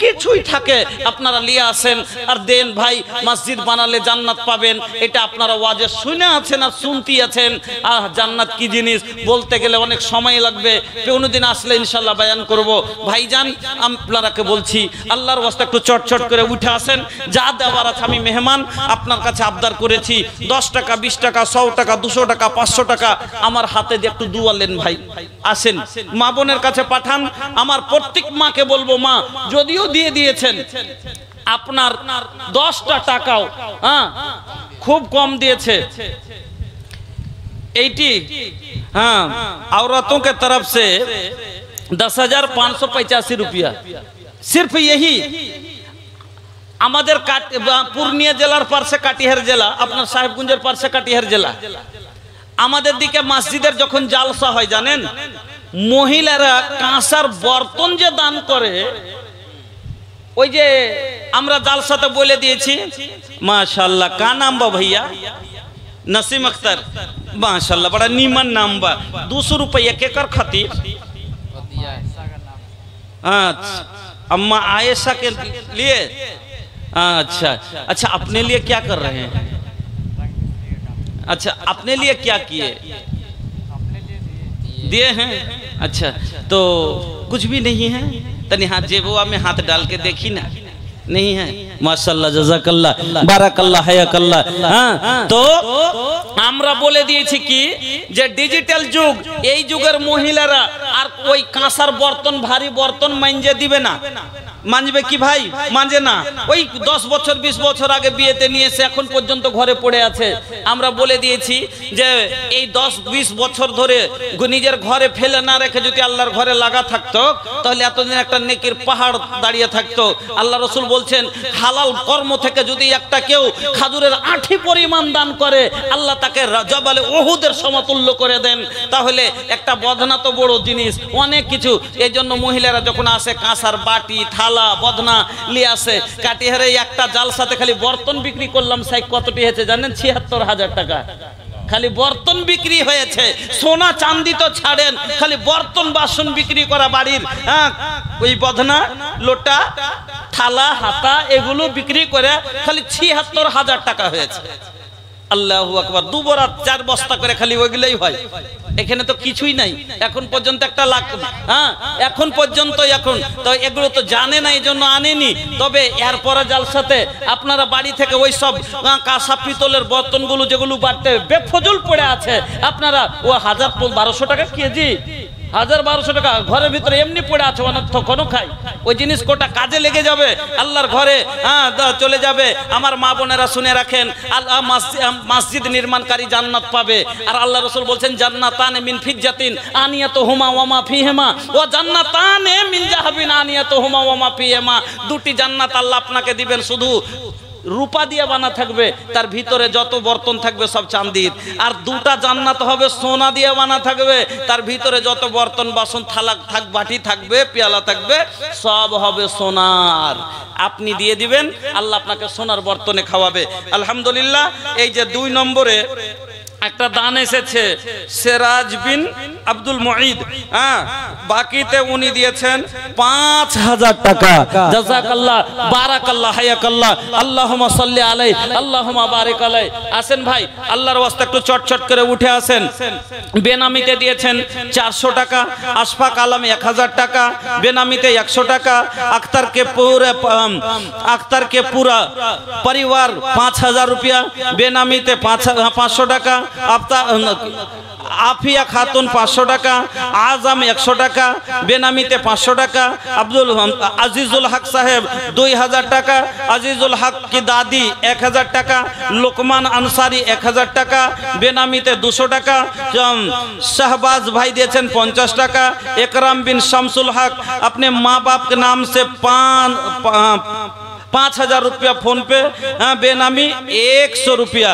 কিছুই থাকে আপনারা নিয়ে আসেন আর দেন ভাই। মসজিদ বানালে জান্নাত পাবেন, এটা আপনারা ওয়াজে শুনে আছেন আর শুনতেই আছেন। জান্নাত কি জিনিস বলতে গেলে অনেক সময় লাগবে, কোনোদিন আসলে ইনশাল্লাহ বয়ান করব। ভাইজান আপনারাকে বলছি আল্লাহর ওয়াস্তে একটু চটচট করে উঠে আসেন। যা দেওয়ার আছে, আমি মেহমান আপনার কাছে আবদার করেছি, 10 টাকা 20 টাকা 100 টাকা 200 টাকা 500 টাকা আমার হাতে দিয়ে একটু দুয়ালেন ভাই। আসেন মা বোনের কাছে পাঠান। আমার প্রত্যেক মাকে বলবো, মা যদিও দিয়ে দিয়েছেন আপনার 10টা টাকাও খুব কম দিয়েছে, এইটি औरतों के तरफ से 10,585 रुपया, सिर्फ यही আমাদের পূর্ণিয়া জেলার পাশে কাটিহার জেলা, আপনার সাহেবগঞ্জের পাশে কাটিহার জেলা। আমাদের দিকে মসজিদের যখন জালসা হয় জানেন, মহিলারা কাঁসার বর্তন যে দান করে, ওই যে আমরা জালসাতে বলে দিয়েছি माशाल्लाह। का नाम बा भैया? नसीम अख्तर, माशाल्लाह बड़ा नीमन नाम बा। 200 रुपया केकर खातिर? अम्मा आयशा के लिए। अच्छा अच्छा, अपने लिए क्या कर रहे हैं? अच्छा, अपने लिए क्या किए? दिए हैं। अच्छा, तो कुछ भी नहीं है? तनी हाथ जेबुआ में हाथ डाल के देखी ना, नहीं है? माशाल्लाह, जज़ाकल्लाह, बाराकल्लाह, हयाकल्लाह। तो আমরা বলে দিয়েছি কি যে ডিজিটাল যুগ, এই যুগের মহিলারা আর ওই কাঁসার বর্তন, ভারী বর্তন মানজে দিবে না। মানবে কি ভাই? মানবে না। ওই 10 বছর 20 বছর আগে বিয়েতে নিয়ে এসে এখন পর্যন্ত ঘরে পড়ে আছে। আমরা বলে দিয়েছি যে এই 10-20 বছর ধরে নিজের ঘরে ফেলে না রেখে যদি আল্লাহর ঘরে লাগা থাকতো, তাহলে এতদিন একটা নেকির পাহাড় দাঁড়িয়ে থাকতো। আল্লাহ রসুল বলছেন, হালাল কর্ম থেকে যদি একটা কেউ খাজুরের আঁঠি পরিমাণ দান করে, আল্লাহ তাকে জবালে উহুদের সমতুল্য করে দেন। তাহলে একটা বদনা তো বড় জিনিস, অনেক কিছু। এই জন্য মহিলারা যখন আসে কাঁসার বাটি থালা বদনা লিয়ে আসে। কাটিহারে একটা জালসাতে খালি বর্তন বিক্রি করলাম, সাই কতটি হয়েছে জানেন? ৭৬,০০০ টাকা খালি বর্তন বিক্রি হয়েছে। সোনা চাঁদি তো ছাড়েন, খালি বর্তন বাসন বিক্রি করা বাড়ির, ওই বদনা লোটা থালা হাতা এগুলো বিক্রি করে খালি ৭৬,০০০ টাকা হয়েছে। আল্লাহু আকবার। 2 বড়া 4 বস্তা করে খালি ওইগুলোই হয়। এখানে তো কিছুই নাই এখন পর্যন্ত। একটা লাখ এখন পর্যন্ত, এখন তো এগুলো তো জানে না, এই জন্য আনেনি। তবে এরপরে জালসাতে আপনারা বাড়ি থেকে ওই সব কাঁসা পিতলের বর্তনগুলো যেগুলো বাড়তে বেফজল পড়ে আছে, আপনারা ও 1000-1200 টাকা কেজি, 1000-1200 টাকা ঘরের ভিতরে এমনি পড়ে আছে, অনর্থ কোনো খাই, ওই জিনিস কোটা কাজে লেগে যাবে আল্লাহর ঘরে, চলে যাবে। আমার মা বোনেরা শুনে রাখেন, আল্লাহ মসজিদ নির্মাণকারী জান্নাত পাবে। আর আল্লাহ রাসূল বলছেন জান্নাতান মিন ফিজ্জাতিন আনিয়াতুহুমা ওয়া মা ফিহিমা ওয়া জান্নাতান মিন যাহাবিন আনিয়াতুহুমা ওয়া মা ফিহিমা। দুটি জান্নাত আল্লাহ আপনাকে দিবেন, শুধু রূপা দিয়ে বানা থাকবে, তার ভিতরে যত বর্তন থাকবে সব চাঁদির। আর দুটা জান্নাত হবে সোনা দিয়ে বানা থাকবে, তার ভিতরে যত বর্তন বাসন থালা বাটি থাকবে, পেয়ালা থাকবে, সব হবে সোনার। আপনি দিয়ে দিবেন, আল্লাহ আপনাকে সোনার বর্তনে খাওয়াবে। আলহামদুলিল্লাহ। এই যে 2 নম্বরে একটা দান এসেছে সিরাজ বিন আব্দুল মুঈদ, বাকিতে উনি দিয়েছেন 5000 টাকা। জাযাকাল্লাহ, বারাকাল্লাহ, হায়াকাল্লাহ, আল্লাহুম্মা সাল্লি আলাইহি, আল্লাহুম্মা বারিক আলাইহি। আসেন ভাই, আল্লাহর ওয়াস্তে একটু চটচট করে উঠে আসেন। বেনামিতে দিয়েছেন 400 টাকা, আশফাক আলম 1000 টাকা, বেনামিতে 100 টাকা, আখতার के पूरा परिवार 5000 रुपया, बेनामीते 500 टाका, आफिया खातून 500 टाका, आजम 100 टाका, बेनामीते 500 टाका, अब्दुल अजीजुल हक साहेब 2000 टाका, अजीजुल हक की दादी 1000 टाका, लुकमान अंसारी 1000 टाका, बेनामीते 200 टाका, शहबाज भाई दिएছেন 50 टाका, एकराम बिन शमसुल हक अपने माँ बाप के नाम से 5000 रुपया फोन पे, बेनामी 100 रुपया।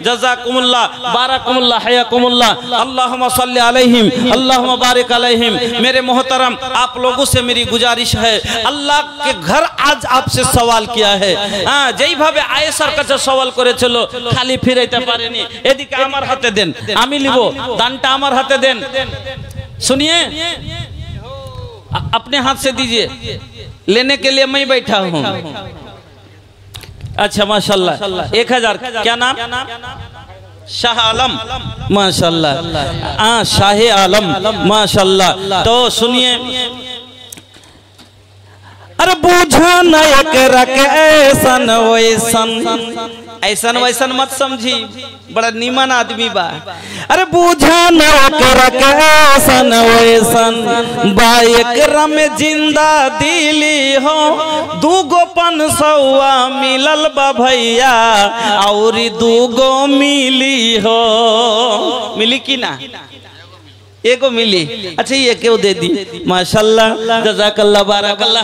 जज़ाकुमुल्लाह, बारकुमुल्लाह, हयाकुमुल्लाह, अल्लाहुम्मा सल्ली अलैहिम, अल्लाहुम्मा बारिक अलैहिम। मेरे मोहतरम, आप लोगों से मेरी गुजारिश है, अल्लाह के घर आज आपसे सवाल किया है। যেই ভাবে আয়েশার কাছে সওয়াল করেছিল, খালি ফিরাইতে পারেনি, এদিকে আমার হাতে দেন, আমি নিব, দানটা আমার হাতে দেন। सुनिए, अपने हाथ से दीजिए, लेने के लिए मैं बैठा हूँ। अच्छा माशाल्लाह, 1000। क्या नाम? शाह आलम, माशाल्लाह, शाह आलम, माशाल्लाह। तो सुनिए, अरे बूझा न ऐसन वैसन, ऐसन वैसन मत समझी, बड़ा नीमन आदमी बा। अरे बूझा न ऐसन वैसन, बायकरा में जिंदा दिली हो, 2 500 मिलल बा भैया, और 2 मिली हो। मिली की ना? एगो मिली। अच्छा ये क्यों दे दी? माशाल्लाह, जज़ाकल्लाह, बारकल्लाह,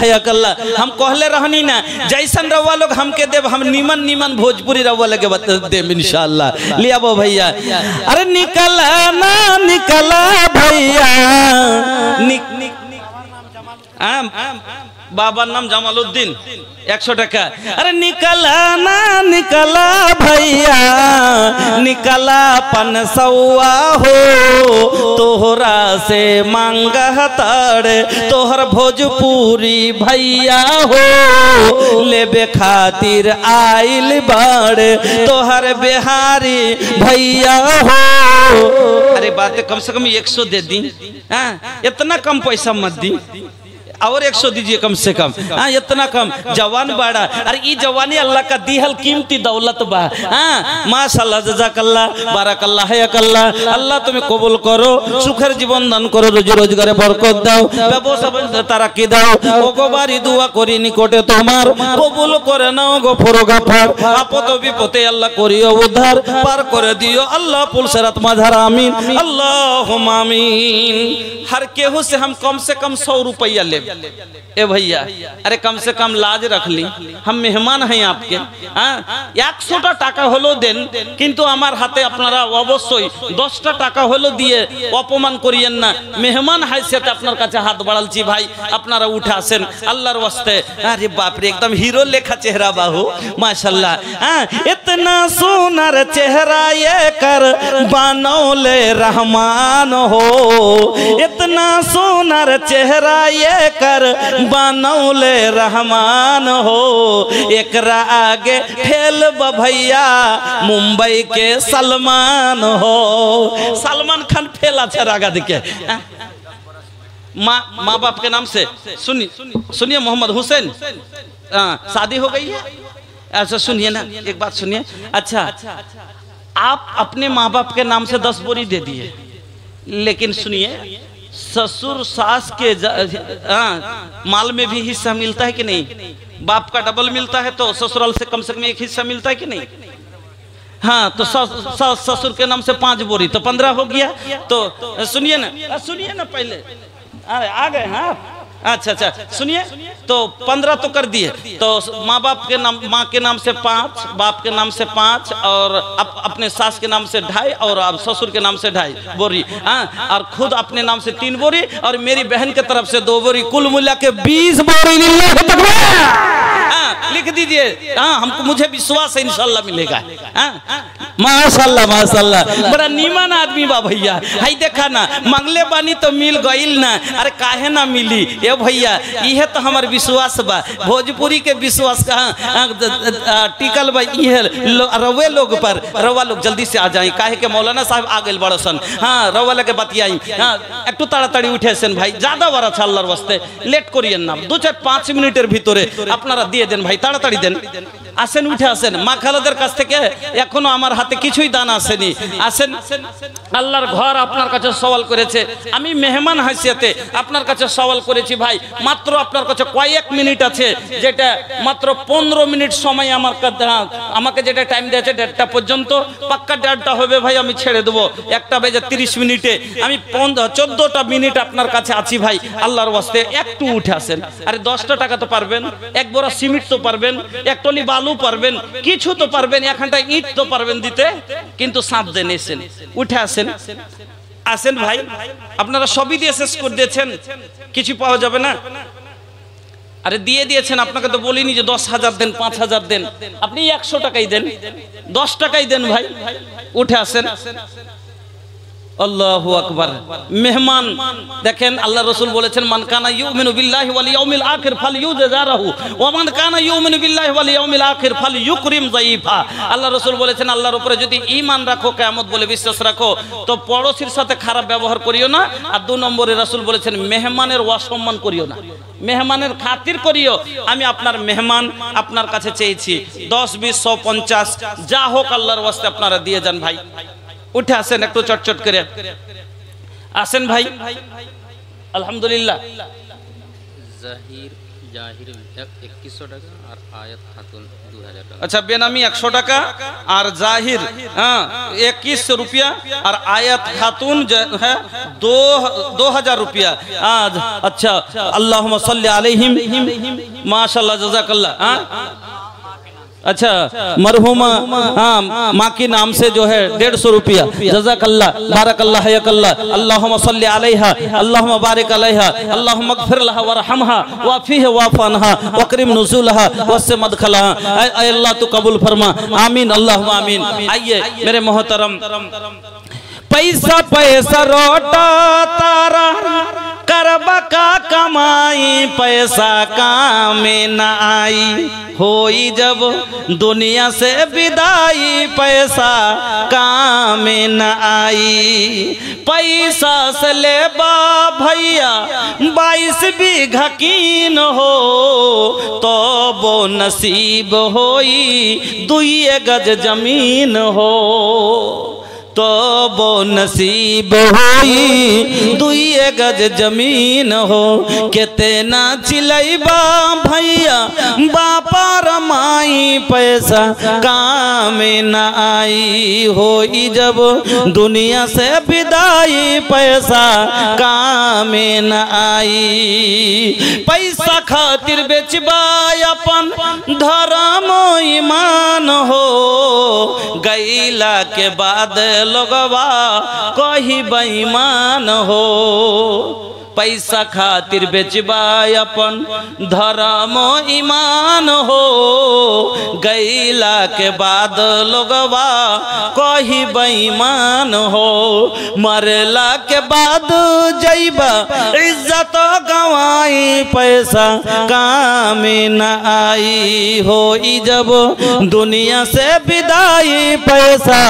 हयाकल्लाह। हम कहले रहनी ना, जैसन रवा लोग हमके देव, हम नीमन नीमन भोजपुरी रवा लगे देव इंशाल्लाह। लिया वो भैया, अरे निकला ना निकला भैया, बाबा नाम जमालुद्दीन 100 टाका। अरे निकला ना निकला भैया, निकला 500 हो, तोहरा से मांगा तड़ तोहर भोजपुरी भैया हो, लेबे खातिर आइल बड़ तोहर बिहारी भैया हो। अरे बात कम से कम 100 दे दी, इतना कम पैसा मत दी, और 100 दीजिए कम से कम। इतना कम, जवान बाड़ा। अरे ये जवानी अल्लाह का दीहल कीमती दौलत बा। माशाल्लाह, जज़ाकल्लाह, बारकल्लाह, हयाकल्लाह। अल्लाह तुम्हें कबूल करो, सुखेर जीवन दान करो, रोजी रोजगारे बरकत दाओ, ব্যবসা তারাকি দাও। ওগো বাড়ি দোয়া করি নিকটে তোমার, কবুল করে নাও গো ফরগাফার। আপদ বিপদে আল্লাহ করিও উদ্ধার, পার করে দিও আল্লাহ পুলসরাত মাঝার। আমিন, अल्लाहुम्मा आमीन। हर केहू से हम कम से कम 100 रुपया ले। ए भैया, अरे कम से कम लाज रख ली, हम मेहमान हैं आपके। 100টা টাকা হলো দেন, কিন্তু আমার হাতে আপনারা অবশ্যই 10টা টাকা হলো দিয়ে অপমান করিয়েন না। মেহমান হাইসিয়তে আপনার কাছে হাত বাড়ালছি ভাই, আপনারা উঠে আসেন আল্লাহর ওয়াস্তে। আরে বাপ রে, एकदम हीरो लेखा चेहरा बाहू, माशाल्लाह। इतना सुनर चेहरा ये कर बनौले रहमान हो, इतना सुनर चेहरा ये कर बनौले रहमान हो, एकरा आगे फेल भैया मुंबई के सलमान हो। सलमान खान फेल अच्छा रागा दिखे। माँ बाप के नाम से सुनिए, मोहम्मद हुसैन, शादी हो गई है। ऐसा सुनिए ना, एक बात सुनिए। अच्छा, आप अपने माँ बाप के नाम से 10 बोरी दे दिए, लेकिन सुनिए, ससुर सास के माल में भी हिस्सा मिलता है कि नहीं? बाप का डबल मिलता है तो ससुराल से कम एक हिस्सा मिलता है कि नहीं? हाँ, तो ससुर के नाम से 5 बोरी तो 15 हो गया। तो सुनिए ना पहले, अरे आ गए। हाँ अच्छा सुनिए, तो 15 तो कर दिए। तो माँ बाप के नाम, माँ के नाम से 5, बाप के नाम से 5 और अपने सास के नाम से 2.5 और अब ससुर के नाम से 2.5 बोरी। हाँ, और खुद अपने नाम से 3 बोरी और मेरी बहन के तरफ से 2 बोरी, कुल मिला के 20 बोरी लिख दीजिए। हाँ, हमको मुझे विश्वास है इंशाल्लाह मिलेगा। माशाल्लाह माशाल्लाह, बड़ा नीमन आदमी बा भैया। हाई देखा ना, मंगले बानी तो मिल गईल ना। अरे काहे ना मिली ये भैया, यह तो हमार विश्वास बा। भोजपुरी के विश्वास का टिकल बा ये रवे लोग पर। रवा लोग जल्दी से आ जाए, काहे के मौलाना साहब आ गए बड़ा सन। हाँ, रवा लगे बतियाई। हाँ, एक तो ताड़ाताड़ी उठे सेन भाई, ज्यादा बड़ा छाल्लार वास्ते लेट करिए ना। 2-4-5 मिनिटेर ভিতরে আপনারা দিয়ে দেন ভাই, তাড়াতাড়ি দেন। আসেন, উঠে আসেন। মা খালাদের কাছ থেকে এখনো আমার হাতে কিছুই দান আসেনি। আসেন, আল্লাহর ঘর আপনার কাছে সওয়াল করেছে। আমি মেহমান হাসিয়াতে আপনার কাছে সওয়াল করেছি ভাই। মাত্র আপনার কাছে কয়েক মিনিট আছে, যেটা মাত্র 15 মিনিট সময় আমাকে যেটা টাইম দিয়েছে 1:30 পর্যন্ত। পাক্কা 1:30টা হবে ভাই, আমি ছেড়ে দেবো। 1:30 মিনিটে আমি 14টা মিনিট আপনার কাছে আছি ভাই। আল্লাহর ওয়াস্তে একটু উঠে আসেন। আরে 10টা টাকা তো পারবেন, এক বড় সিমেন্ট তো পারবেন, এক টলি বালু পারবেন, কিছু তো পারবেন, এখানটা ইট তো পারবেন দিতে, কিন্তু সাপ দেন। এসেন, উঠে আসেন। আসেন ভাই, আপনারা সবই দিয়ে শেষ করে দিয়েছেন, কিছু পাওয়া যাবে না। আরে দিয়ে দিয়েছেন, আপনাকে তো বলিনি যে 10,000 দেন, 5,000 দেন। আপনি 100 টাকাই দেন, 10 টাকাই দেন ভাই। উঠে আসেন। আল্লাহু আকবার। মেহমান দেখেন, আল্লাহ রাসূল বলেছেন, মান কানা ইউমিনু বিল্লাহি ওয়াল ইয়াউমিল আখির ফালইউজারাহু ওয়া মান কানা ইউমিনু বিল্লাহি ওয়াল ইয়াউমিল আখির ফালইউকরিম যায়িফা। আল্লাহ রাসূল বলেছেন, আল্লাহর উপরে যদি ঈমান রাখো, কিয়ামত বলে বিশ্বাস রাখো, তো পড়োশীর সাথে খারাপ ব্যবহার করিও না। আর 2 নম্বরে রাসূল বলেছেন, মেহমানের অসম্মান করিও না, মেহমানের খাতির করিও। আমি আপনার মেহমান, আপনার কাছে চেয়েছি 10, 20, 100, 50 যা হোক আল্লাহর ওয়াস্তে আপনারা দিয়ে যান ভাই। উঠে আসেন, একটু চটচট করে আসেন ভাই। আলহামদুলিল্লাহ। জাহির 2100 টাকা আর আয়াত খাতুন 2000 টাকা। अच्छा, बेनामी 100 টাকা और जाहिर 21 रुपया और आयत खातून जो है 2000 रुपया। आज अच्छा, अल्लाहुम्मा सल्ली अलैहिम, माशाल्लाह, जज़ाकल्लाह। अच्छा, मरहुमा माँ के नाम से जो है 150 रुपया। जज़ाकल्लाह, बारकल्लाह, हयकल्लाह। अल्लाहुम्मा सल्ली अलैहा, अल्लाहुम्मा बारिक अलैहा, अल्लाहुम्मा इग़फिर लहा वरहमहा वाफ़ीहा वाफ़अनहा वकरिम नुज़ुलहा वस्से मदखलहा। ऐ अल्लाह तू कबूल फरमा, आमीन, अल्लाहुम्मा आमीन। आइए मेरे मोहतरम, पैसा पैसा रोटा तारा करबा का कमाई, पैसा काम में न आई, होई जब दुनिया से विदाई, पैसा काम में न आई। पैसा से ले बा भैया 22 बीघा कीन हो, तो वो नसीब होई 2 गज जमीन हो, तो वो नसीब होई 2 गज जमीन हो। कितना चिलैबा भैया बापा रमाई, पैसा काम न आई, होई जब दुनिया से विदाई, पैसा काम न आई। पैसा खातिर बेचबा अपन धर्म ईमान हो, गईला के बाद लोगवा कही बेईमान हो। पैसा खातिर बेचबा अपन धर्म ईमान हो, गईला के बाद लोगवा कही बेईमान हो। मरला के बाद जइबा इज्जत गवाई, पैसा काम न आई, होई जब दुनिया से विदाई, पैसा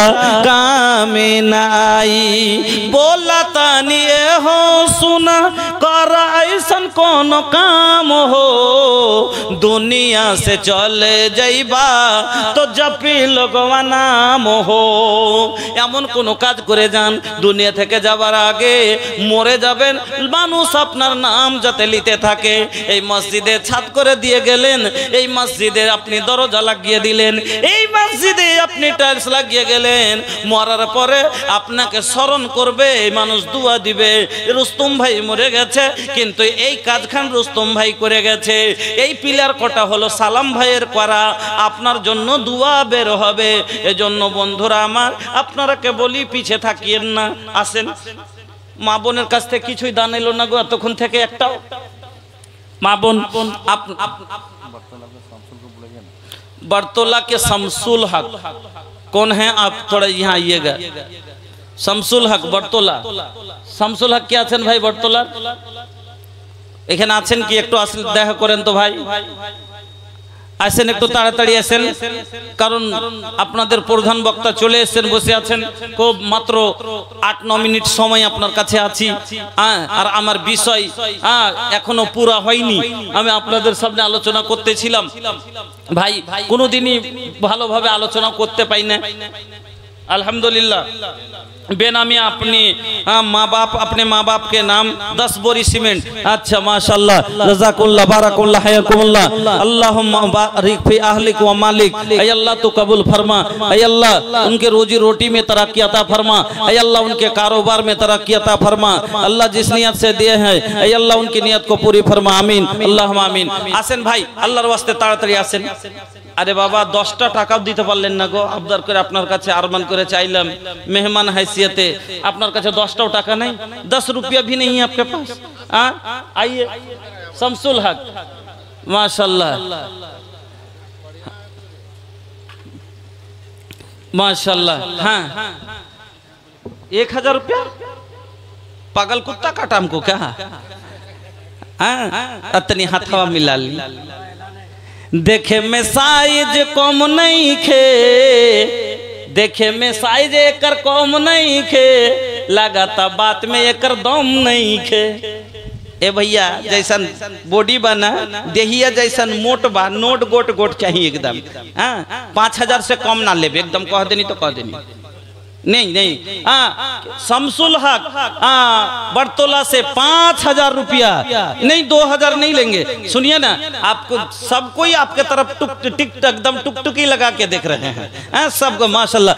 काम न आई। बोला तानी हो सुना कर ऐसन ऐसन कोनो काम हो दुनिया से चले जाइबा तो जपी लोगवा नाम हो এমন কোন কাজ করে যান দুনিয়া থেকে যাবার আগে মরে যাবেন মানুষ আপনার নাম যাতে নিতে থাকে এই মসজিদে ছাদ করে দিয়ে গেলেন এই মসজিদে আপনি দরজা লাগিয়ে দিলেন এই মসজিদে আপনি টাইলস লাগিয়ে গেলেন মরার পরে আপনাকে স্মরণ করবে এই মানুষ দোয়া দিবে রুস্তম ভাই মরে গেছে কিন্তু এই কাজখান রুস্তম ভাই করে গেছে এই পিলার কোটা হলো সালাম ভাইয়ের করা আপনার জন্য দোয়া বের হবে এজন্য বন্ধুরা আমার আপনারা কে বলি পিছে থাকিয়েন না আসেন মা বোনের কাছ থেকে কিছুই দান এলো না গো এতক্ষণ থেকে একটাও মা বোন बरतौला के शमसुल हक कौन है आप थोड़ा यहाँ आइएगा शमसुल हक बरतौला शमसुल हक क्या आছেন ভাই বরতলা এখানে আছেন কি একটু আসলে দেখা করেন তো ভাই আসেন একটু তাড়াতাড়ি আসেন কারণ আপনাদের প্রধান বক্তা চলে এসেছেন বসে আছেন খুব মাত্র 8-9 মিনিট সময় আপনার কাছে আছি আর আমার বিষয় এখনো পুরা হয়নি আমি আপনাদের সামনে আলোচনা করতেছিলাম ভাই কোনোদিনই ভালোভাবে আলোচনা করতে পাই না अल्हम्दुलिल्लाह बेनामी अपनी अपने माँ बाप के नाम 10 बोरी सीमेंट अच्छा माशाल्लाह रज़ाकुल्लाह बारकुल्लाह हयाकुमुल्लाह अल्लाहुम्मा बारिक फी अहलिक व मालिक ऐ अल्लाह तू कबूल फरमा ऐ अल्लाह उनके रोजी रोटी में तरक्की अता फरमा ऐ अल्लाह उनके कारोबार में तरक्की अता फरमा अल्लाह जिस नियत से दिए हैं ऐ अल्लाह उनकी नियत को पूरी फरमा आमीन अल्लाहुम्मा आमीन आसेन भाई अल्लाहर वास्ते ताड़ाताड़ी आसेन अरे बाबा 10टा টাকাও দিতে পারলেন না গো আবদার করে আপনার কাছে আরমান করে চাইলাম মেহমান हैसियते আপনার কাছে 10টাও টাকা নেই 10 रुपया भी नहीं है आपके पास आइए शमसुल हक माशाल्लाह माशाल्लाह हाँ 1000 रुपया पागल कुत्ता काटा हमको क्या इतनी हथवा मिला ली देखे में साइज कम नहीं खे देखे में साइज एकर कम नहीं खे लगाता बात में एकर दम नहीं खे ए भैया जैसन बॉडी बना देहिया जैसन मोट बा नोट गोट गोट चाहिए एकदम 5000 से कम ना लेबे एकदम कह देनी तो कह देनी नहीं नहीं शमसुल हक बरतौला से 5000 रुपया नहीं 2000 नहीं लेंगे सुनिए ना आपको सबको ही आपके तरफ टिक एकदम टुकटुकी लगा के देख रहे हैं सबको माशाल्लाह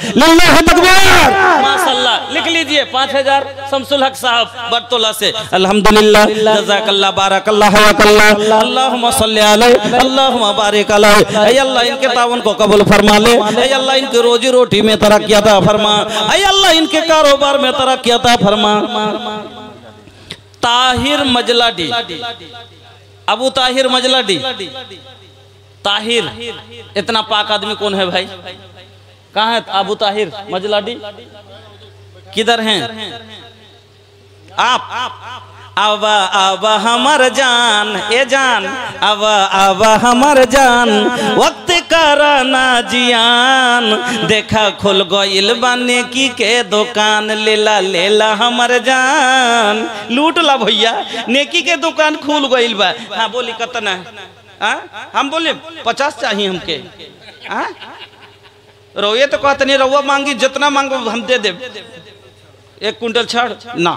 माशाल्लाह लिख लीजिए 5000 शमसुल हक साहब बरतौला से अल्हम्दुलिल्लाह जज़ाकल्लाह बारकल्लाह हयाकल्लाह अल्लाहुम्मा सल्ली अलैहि अल्लाहुम्मा बारिक अलैहि ऐ अल्लाह इनके तावन को कबूल फरमा ले ऐ अल्लाह इनकी रोजी रोटी में तरक्की अता फरमा ऐ अल्लाह इनके कारोबार में तरक्की अता फरमा ताहिर मजलाडी अबू ताहिर मजलाडी ताहिर इतना पाक आदमी कौन है भाई कहाँ है अबू ताहिर मजलाडी किधर हैं आप आवा आवा हमर जान ए जान आवा आवा हमर जान वक्त कराना जियान देखा खुल गइल बाने की के दुकान लेला लेला हमर जान लूट ला भैया नेकी के दुकान खुल गइल बा हाँ बोली कितना हम बोले 50 चाहिए हमके रोए तो कहते नहीं रउआ मांगी जितना मांगो हम दे दे 1 कुंटल छड़ ना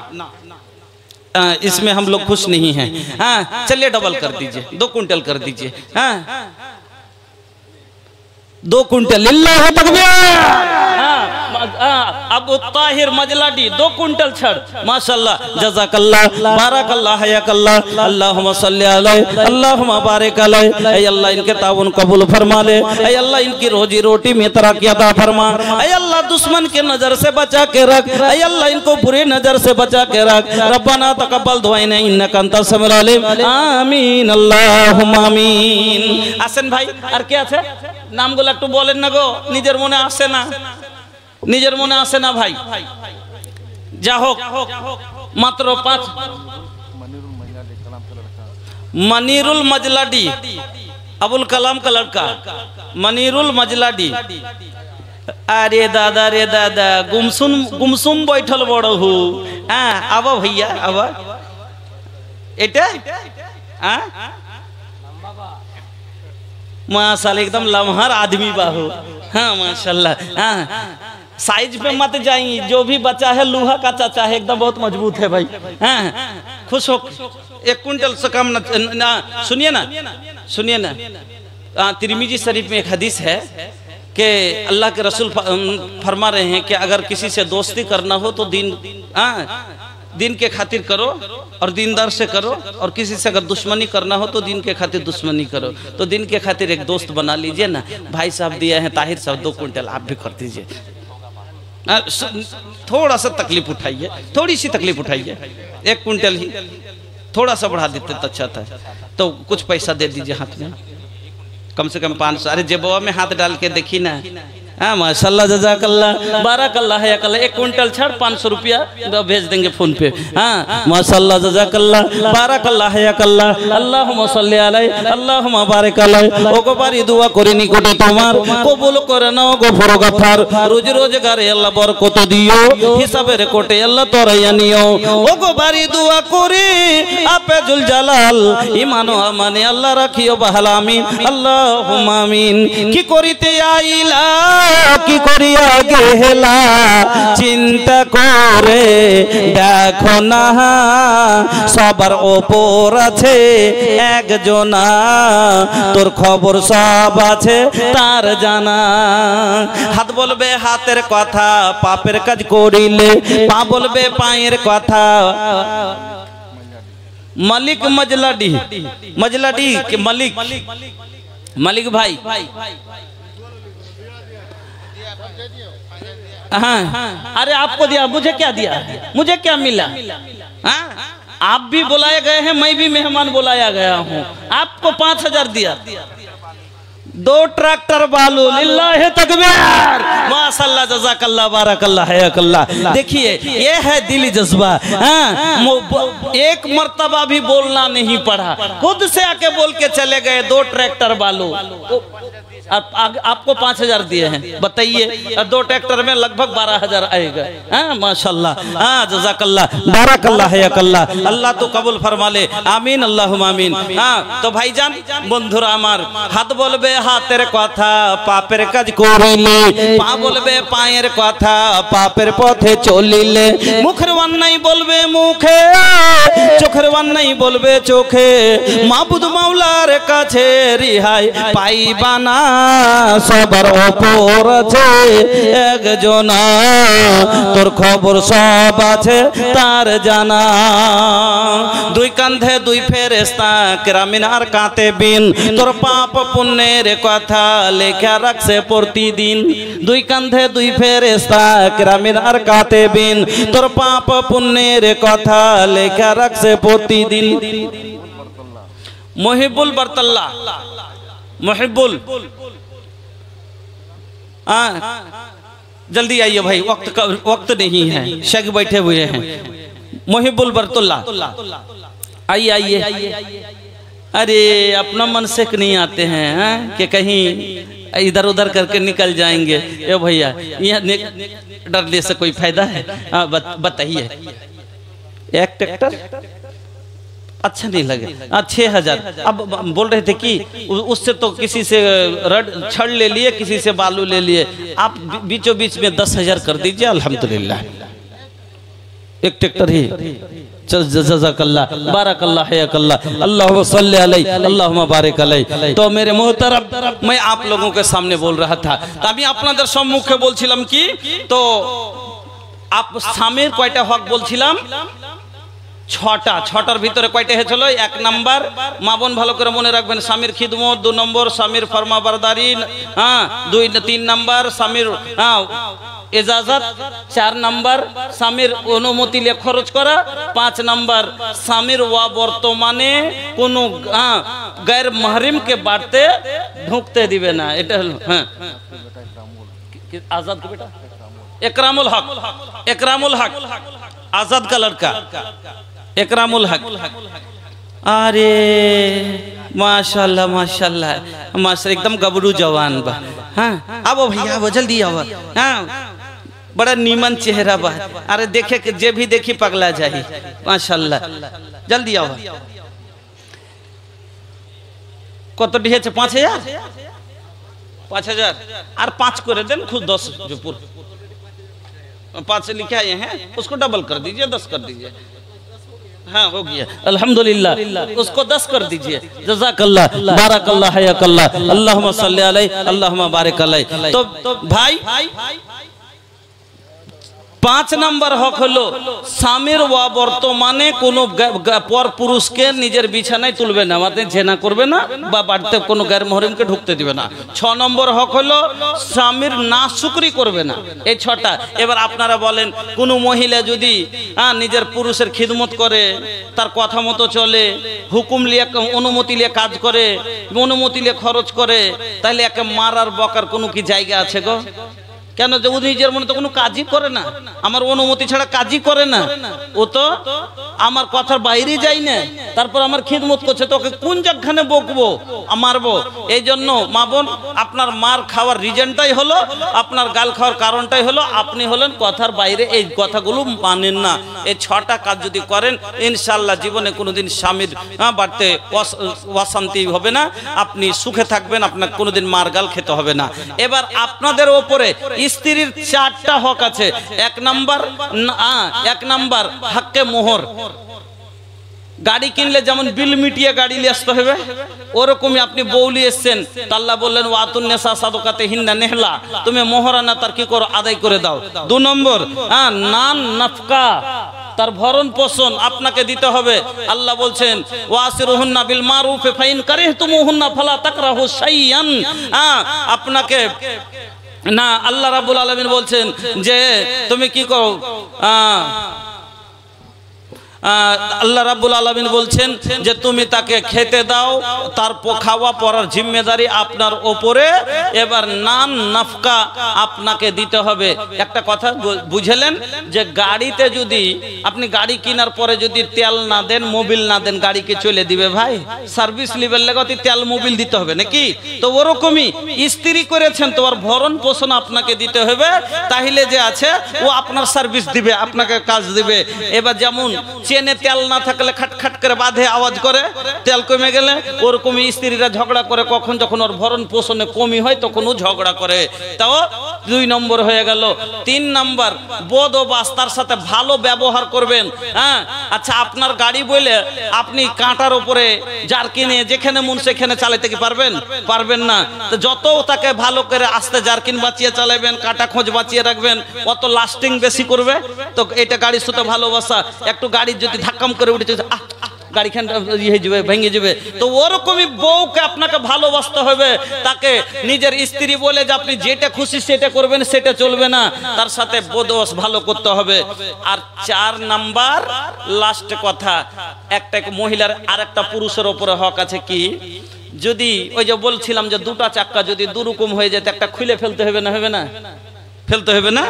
इसमें हम लोग खुश नहीं हैं हाँ चलिए डबल कर दीजिए 2 कुंटल कर दीजिए हाँ 2 कुंटल लिल्लाह तकबीर अबू ताहिर मजलाडी 2 कुंटल छड़ माशाल्लाह जज़ाकल्लाह बारकल्लाह हयाकल्लाह अल्लाहुम्मा सल्ली अलैहि अल्लाहुम्मा बारिक अलैहि ऐ अल्लाह इनके ताउन कबूल फरमा ले ऐ अल्लाह इनकी रोजी रोटी में तरक्की अता फरमा ऐ अल्लाह दुश्मन के नजर से बचा के रख ऐ अल्लाह इनको बुरी नजर से बचा के रख रब्बना तकब्बल दुआना इन्नका अंतस समीउल अलीम आमीन अल्लाहुम्मा आमीन आसेन भाई और क्या আছে নামগুলো একটু বলেন না গো নিজের মনে আসে না নিজের মনে আসে না ভাই যা হোক মাত্র 5 मनीरुल मजलाडी अबुल कलाम का लड़का मनीरुल मजलाडी अरे दादा गुमसुम बैठल बड़ो हूँ आवा भैया आवा এটা माशाल्लाह एकदम लम्हार आदमी बाहू। हाँ माशाल्लाह। हाँ साइज पे मत जाएंगी, जो भी बचा है लोहा का चाचा है, एकदम बहुत मजबूत है भाई। हाँ खुश हो। 1 कुंटल से कम ना। सुनिए ना, सुनिए ना, तिरमिजी शरीफ में एक हदीस है कि अल्लाह के रसूल फरमा रहे हैं कि अगर किसी से दोस्ती करना हो तो दिन के खातिर करो और दीनदार से करो, और किसी से अगर दुश्मनी करना हो तो दिन के खातिर दुश्मनी करो। तो दिन के खातिर एक दोस्त बना लीजिए ना। भाई साहब दिए हैं ताहिर साहब 2 कुंटल, आप भी कर दीजिए। थोड़ा सा तकलीफ उठाइए, थोड़ी सी तकलीफ उठाइए, 1 कुंटल ही थोड़ा सा बढ़ा देते तो अच्छा था। तो कुछ पैसा दे दीजिए हाथ में, कम से कम 500। अरे जेबवा में हाथ डाल के देखी ना। हाँ माशाल्लाह जज़ाकल्लाह बारकल्लाह है अकल्ला। 1 कुंटल छड़ 500 रुपया भेज देंगे फोन पे। हाँ माशाल्लाह जज़ाकल्लाह बारकल्लाह है अकल्ला। अल्लाहुम्मा सल्ली अलैहि अल्लाहुम्मा बारिक अलैहि। ओगो बारी दुआ করে নিকটে তোমার কবুল করে নাও গফর গফার। রোজি রোজগারে আল্লাহ বরকত দিও, হিসাবের কোটে আল্লাহ তরাইয়া নিও। ওগো বারি দোয়া করে আপে জুল জালাল ঈমান ও আমানে আল্লাহ রাখিও বাহাল। আমিন আল্লাহুম্মা আমিন। কি করিতে আইলা কি করিয়া গেলা চিন্তা করে দেখো না, সবার ওপর আছে একজনা, তোর খবর সব আছে তার জানা। হাত বলবে হাতের কথা, পাপের কাজ করিলে পা বলবে পায়ের কথা। মালিক মজলাডি, মজলাডি के मालिक, मालिक भाई। हाँ अरे आपको दिया, मुझे क्या दिया, मुझे क्या मिला? हाँ आप भी बुलाए गए हैं, मैं भी मेहमान बुलाया गया हूँ। आपको 5000 दिया। 2 ट्रैक्टर बालू, लिल्लाह तकबीर, माशाल्लाह जज़ाकल्लाह बारकल्लाह है अकल्ला। देखिए ये है दिली जज्बा। हाँ एक मर्तबा भी बोलना नहीं पड़ा, खुद से आके बोल के चले गए। 2 ट्रैक्टर बालू, आपको 5000 दिए हैं। बताइए 2 ट्रैक्टर में लगभग 12000 आएगा। हाँ माशाल्लाह। हाँ जज़ाकल्लाह बारकल्लाह है अकल्ला। अल्लाह तो कबूल फरमा ले, आमीन अल्लाहुम्मा आमीन। हाँ तो भाईजान बंधुरा आमार, हाथ बोलबे हाथेर कथा पापेर काज करिले, पा बोलबे पाয়ের কথা पापेर पथे चलिले, मुखेर अन्याय बोलबे मुखे, चोखेर अन्याय बोलबे चोखे, माबुद माওলার কাছে রিহাই পাইবা না, সবার ওপর আছে একজনা, তোর খবর সব আছে তার জানা। 2 কাঁধে 2 ফেরেশতা কিরামিন আর কাতেবিন, তোর পাপ পুণ্যের কথা লেখা রাখছে প্রতিদিন। 2 কাঁধে 2 ফেরেশতা কিরামিন আর কাতেবিন, তোর পাপ পুণ্যের কথা লেখা রাখছে প্রতিদিন। মুহিবুল বরতল্লা, मुहिब्बुल, जल्दी आइए भाई, वक्त नहीं है, शेख बैठे हुए हैं। मुहिब्बुल बरतुल्ला आइए आइए। अरे अपना मन से नहीं आते हैं कि कहीं इधर उधर करके निकल जाएंगे। ए भैया यहाँ डरने से कोई फायदा है? बताइए। 1 ट्रैक्टर अच्छा नहीं लगे। 6000 अब बोल रहे थे कि उससे तो किसी से रड छड़ ले लिए, किसी से बालू ले लिए, आप बीचों बीच में 10000 कर दीजिए। अल्हम्दुलिल्लाह 1 ट्रैक्टर ही। जज़ाकल्लाह बारकल्लाह है अकल्ला। अल्लाहुम्मा सल्ली अलैहि अल्लाहुम्मा बारिक अलैहि। तो मेरे मोहतरम, मैं आप लोगों के सामने बोल रहा था, আমি আপনাদের সম্মুখে বলছিলাম কি, তো आप স্বামীর কয়টা হক বলছিলাম? 6টা। 6টার ভিতরে কয়টা হয়েছিল? 1 নাম্বার মা বোন ভালো করে মনে রাখবেন, স্বামীর খিদমত। 2 নম্বর স্বামীর ফরমাবরদারি। হ্যাঁ 3 নাম্বার স্বামীর ইজাজত। 4 নাম্বার স্বামীর অনুমতি নিয়ে খরচ করা। 5 নাম্বার স্বামীর ওয়া বর্তমানে কোনো गैर महरिम के बाटे ढूंढते दिवे ना। এটা হলো হ্যাঁ आजाद का बेटा इकरामुल हक, इकरामुल हक आजाद का लड़का इकरामुल हक। अरे माशाल्लाह माशाल्लाह माशाल्लाह एकदम गबरू जवान बा। हाँ अब भैया अब जल्दी आओ। हाँ बड़ा नीमन चेहरा बा, अरे देखे के जे भी देखी पगला जाही माशाल्लाह। जल्दी आओ, কত দিয়েছে? 5000 5000 আর 5 করে দেন, खुद 10 जो पूरा 5 से लिखे आए हैं उसको डबल कर दीजिए, 10 कर दीजिए। हाँ हो गया अल्हम्दुलिल्लाह, उसको 10 कर दीजिए। जज़ाकल्लाह बारकल्लाह हयाकल्लाह अल्लाहुम्मा सल्ली अलैहि अल्लाहुम्मा बारिक अलैहि। तो भाई 5 नम्बर हक हलो स्वामीर वा बर्तमाने कोनो पर पुरुष के निजेर बिछानाय तुलबे ना, माने जेना करबे ना बा बाड़ीते कोनो गैर महरम के ढुकते दिबे ना। 6 नम्बर हक हलो स्वामीर नाशुकरी करबे ना। এই 6টা। এবার আপনারা বলেন কোনো মহিলা যদি নিজের পুরুষের খিদমত করে, তার কথা মতো চলে, হুকুম লিয়ে অনুমতি লিয়ে কাজ করে, অনুমতি লিয়ে খরচ করে, তাহলে একে মারার বকার কোনো কি জায়গা আছে গো? কেন যে ও নিজের মনে তো কোনো কাজই করে না, আমার অনুমতি ছাড়া কাজই করে না, ও তো আমার কথার বাইরে যায় না, তারপর আমার খিদমত করছে, তোকে কোন জায়গাখানে বকবো মারবো? এই জন্য মা বোন, আপনার মার খাওয়ার রিজনটাই হলো, আপনার গাল খাওয়ার কারণটাই হলো আপনি হলেন কথার বাইরে এই কথাগুলো মানেন না। এই 6টা কাজ যদি করেন ইনশাআল্লাহ জীবনে কোনোদিন স্বামীর বাড়িতে অশান্তি হবে না, আপনি সুখে থাকবেন, আপনার কোনোদিন মার গাল খেতে হবে না। এবার আপনাদের ওপরে স্ত্রীর 4টা হক আছে। 1 নাম্বার হক্কে মোহর। গাড়ি কিনলে যেমন বিল মিটিয়ে গাড়ি নিয়ে আসতে হবে, ওরকমই আপনি বউলি এসছেন, আল্লাহ বললেন ওয়াতুন নিসা সাদাকাতিহিন্না নিহলা, তুমি মোহরানা তার কি করো আদায় করে দাও। 2 নম্বর নান নাফকা, তার ভরণ পোষণ আপনাকে দিতে হবে। আল্লাহ বলছেন ওয়াসিরুহুন্না বিল মারুফ ফাইন কারিহতুমুহুন্না ফালা তাকরাহু শাইআন, আপনাকে না আল্লাহ রাব্বুল আলামিন বলছেন যে তুমি কি করো, আল্লাহ রাব্বুল আলামিন বলছেন যে তুমি তাকে খেতে দাও, তার খাওয়া পড়ার জিম্মেদারি আপনার ওপরে। এবার নান নাফকা আপনাকে দিতে হবে। একটা কথা বুঝলেন যে গাড়িতে যদি আপনি গাড়ি কেনার পরে যদি তেল না দেন, মোবিল না দেন, গাড়িকে চলে দিবে ভাই। সার্ভিস লেভেল লাগাতে তেল মোবিল দিতে হবে নাকি? তো ওরকমই স্ত্রী করেছেন, তোমার ভরণ পোষণ আপনাকে দিতে হবে, তাহলে যে আছে ও আপনার সার্ভিস দিবে, আপনাকে কাজ দিবে। এবার যেমন চেনে তেল না থাকলে খাটখাট করে বাঁধে আওয়াজ করে, তেল কমে গেলে ওরকমই স্ত্রীরা ঝগড়া করে, কখন যখন ওর ভরণ পোষণে কমি হয় তখন ও ঝগড়া করে। তাও 2 নম্বর হয়ে গেল। 3 নম্বর বদবাস, তার সাথে ভালো ব্যবহার করবেন। আচ্ছা আপনার গাড়ি বলে আপনি কাঁটার উপরে জারকিনে যেখানে মন সেখানে চালাতে কি পারবেন? পারবেন না। তো যত তাকে ভালো করে আস্তে জারকিন বাঁচিয়ে চালাবেন, কাঁটা খোঁজ বাঁচিয়ে রাখবেন, অত লাস্টিং বেশি করবে। তো এটা গাড়ির সাথে ভালোবাসা। একটু গাড়ি যদি ধাক্কাম করে উঠেছে গাড়িখান ইয়ে যাবে, ভেঙে যাবে। তো ওরকমই বউকে আপনাকে ভালোবাসতে হবে, তাকে নিজের স্ত্রী বলে যে আপনি যেটা খুশি সেটা করবেন, সেটা চলবে না, তার সাথে বদোস ভালো করতে হবে। আর 4 নাম্বার লাস্ট কথা, একটা মহিলার আর একটা পুরুষের ওপরে হক আছে কি, যদি ওই যে বলছিলাম যে 2টা চাক্কা যদি দুরকম হয়ে যেত, একটা খুলে ফেলতে হবে না? হবে না? ফেলতে হবে না?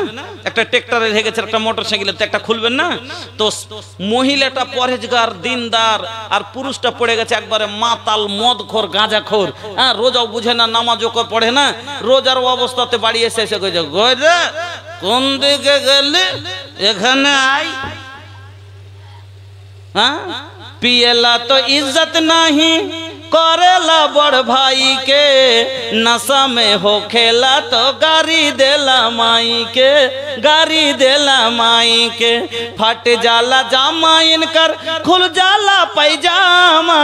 একটা ট্রাক্টরে হয়ে গেছে, একটা মোটরসাইকেলে, তো একটা খুলবেন না? তো মহিলাটা পরহেজগার দিনদার, আর পুরুষটা পড়ে গেছে একবারে মাতাল মদখোর গাঁজাখোর, রোজাও বুঝে না, নামাজও পড়ে না, রোজার অবস্থাতে বাড়ি এসে এসে কইছে গরে কোন দিকে গেলে এখানে আই, पियला तो इज्जत नहीं करेला बड़ भाई के, नशा में हो खेला तो गारी देला माई के, गारी देला माई के। फट जाला जामा इनकर खुल जाला पैजामा,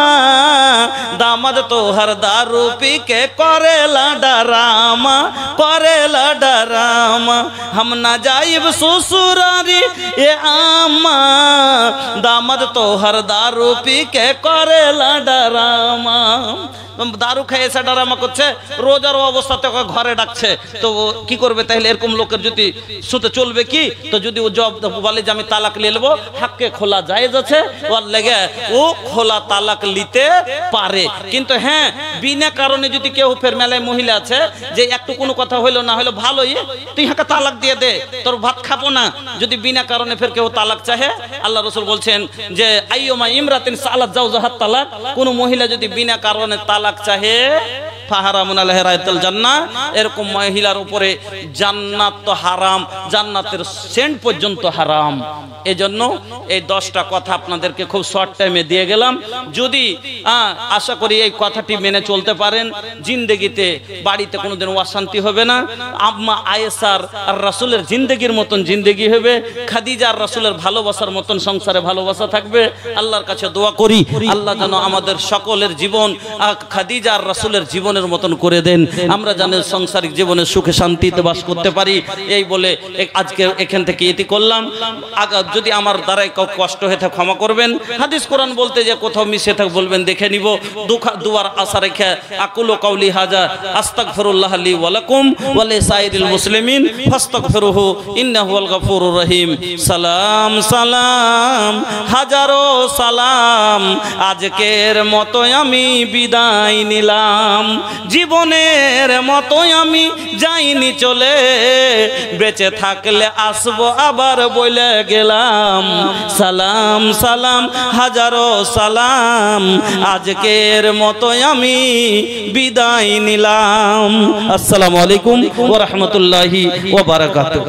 दामद तो हर दारू पी के करेला डरामा, करेला डरामा। हम न जाइब ससुरारी ये आमा, दामद तो हर दारू पी के करेला डरामा। দারু খেয়ে এসে ডরামা করছে, রোজার অবস্থাতে ওকে ঘরে ডাকছে, তো কি করবে? তাহলে এরকম লোকের যদি শুতে চলবে কি? তো যদি ও জব বলে যে আমি তালাক নিয়ে নেবো, হাক্কে খোলা জায়েজ আছে, ওর লেগে ও খোলা তালাক নিতে পারে। কিন্তু হ্যাঁ, বিনা কারণে যদি কেউ, ফের মেলায় মহিলা আছে যে একটু কোনো কথা হইলো না হইলো ভালোই, তুই হাঁকে তালাক দিয়ে দে, তোর ভাত খাবো না, যদি বিনা কারণে ফের কেউ তালাক চাহে, আল্লাহ রাসূল বলছেন যে আইয়ুমা ইমরাতিন সালাত জাওজাহাত তালাক, কোন মহিলা যদি বিনা কারণে তালাক চাহে ফাহারামুন আলাইহি রায়াতুল জান্নাহ, এরকম মহিলার উপরে জান্নাত তো হারাম, জান্নাতের সেন্ট পর্যন্ত হারাম। এজন্য এই 10টা কথা আপনাদেরকে খুব শর্ট টাইমে দিয়ে গেলাম। যদি আশা করি এই কথাটি মেনে চলতে পারেন, জিন্দেগিতে বাড়িতে কোনোদিন অশান্তি হবে না। আম্মা আয়েশার আর রাসূলের জিন্দেগির মতন জিন্দেগি হবে, খাদিজা আর রাসূলের ভালোবাসার মতন সংসারে ভালোবাসা থাকবে। আল্লাহর কাছে দোয়া করি আল্লাহ যেন আমাদের সকলের জীবন খাদিজা আর রাসূলের জীবনের মতন করে দেন, আমরা যেন সাংসারিক জীবনে সুখে শান্তিতে বাস করতে পারি। এই বলে আজকে এখান থেকে এটি করলাম। যদি আমার দ্বারাই কষ্ট হয়ে থাকে ক্ষমা করবেন। হাদিস কোরআন বলতে যে কোথাও মিশে থাকে বলবেন, দেখে নিব। দুয়ার আশা রেখে আকুলু কাউলি হাজা আস্তাগফিরুল্লাহ লি ওয়া লাকুম ওয়া লিসাইরিল মুসলিমিন ফাস্তাগফিরুহু ইন্নাহু হুয়াল গফুরুর রহিম। সালাম সালাম হাজারো সালাম, আজকের মতো আমি বিদায় নিলাম, জীবনের মতো আমি যাইনি চলে, বেঁচে থাকলে আসবো আবার বলে গেলাম। সালাম সালাম হাজারো সালাম, আজকের মতো আমি বিদায় নিলাম। আসসালামু আলাইকুম ওয়া রাহমাতুল্লাহি ওয়া বারাকাতুহু।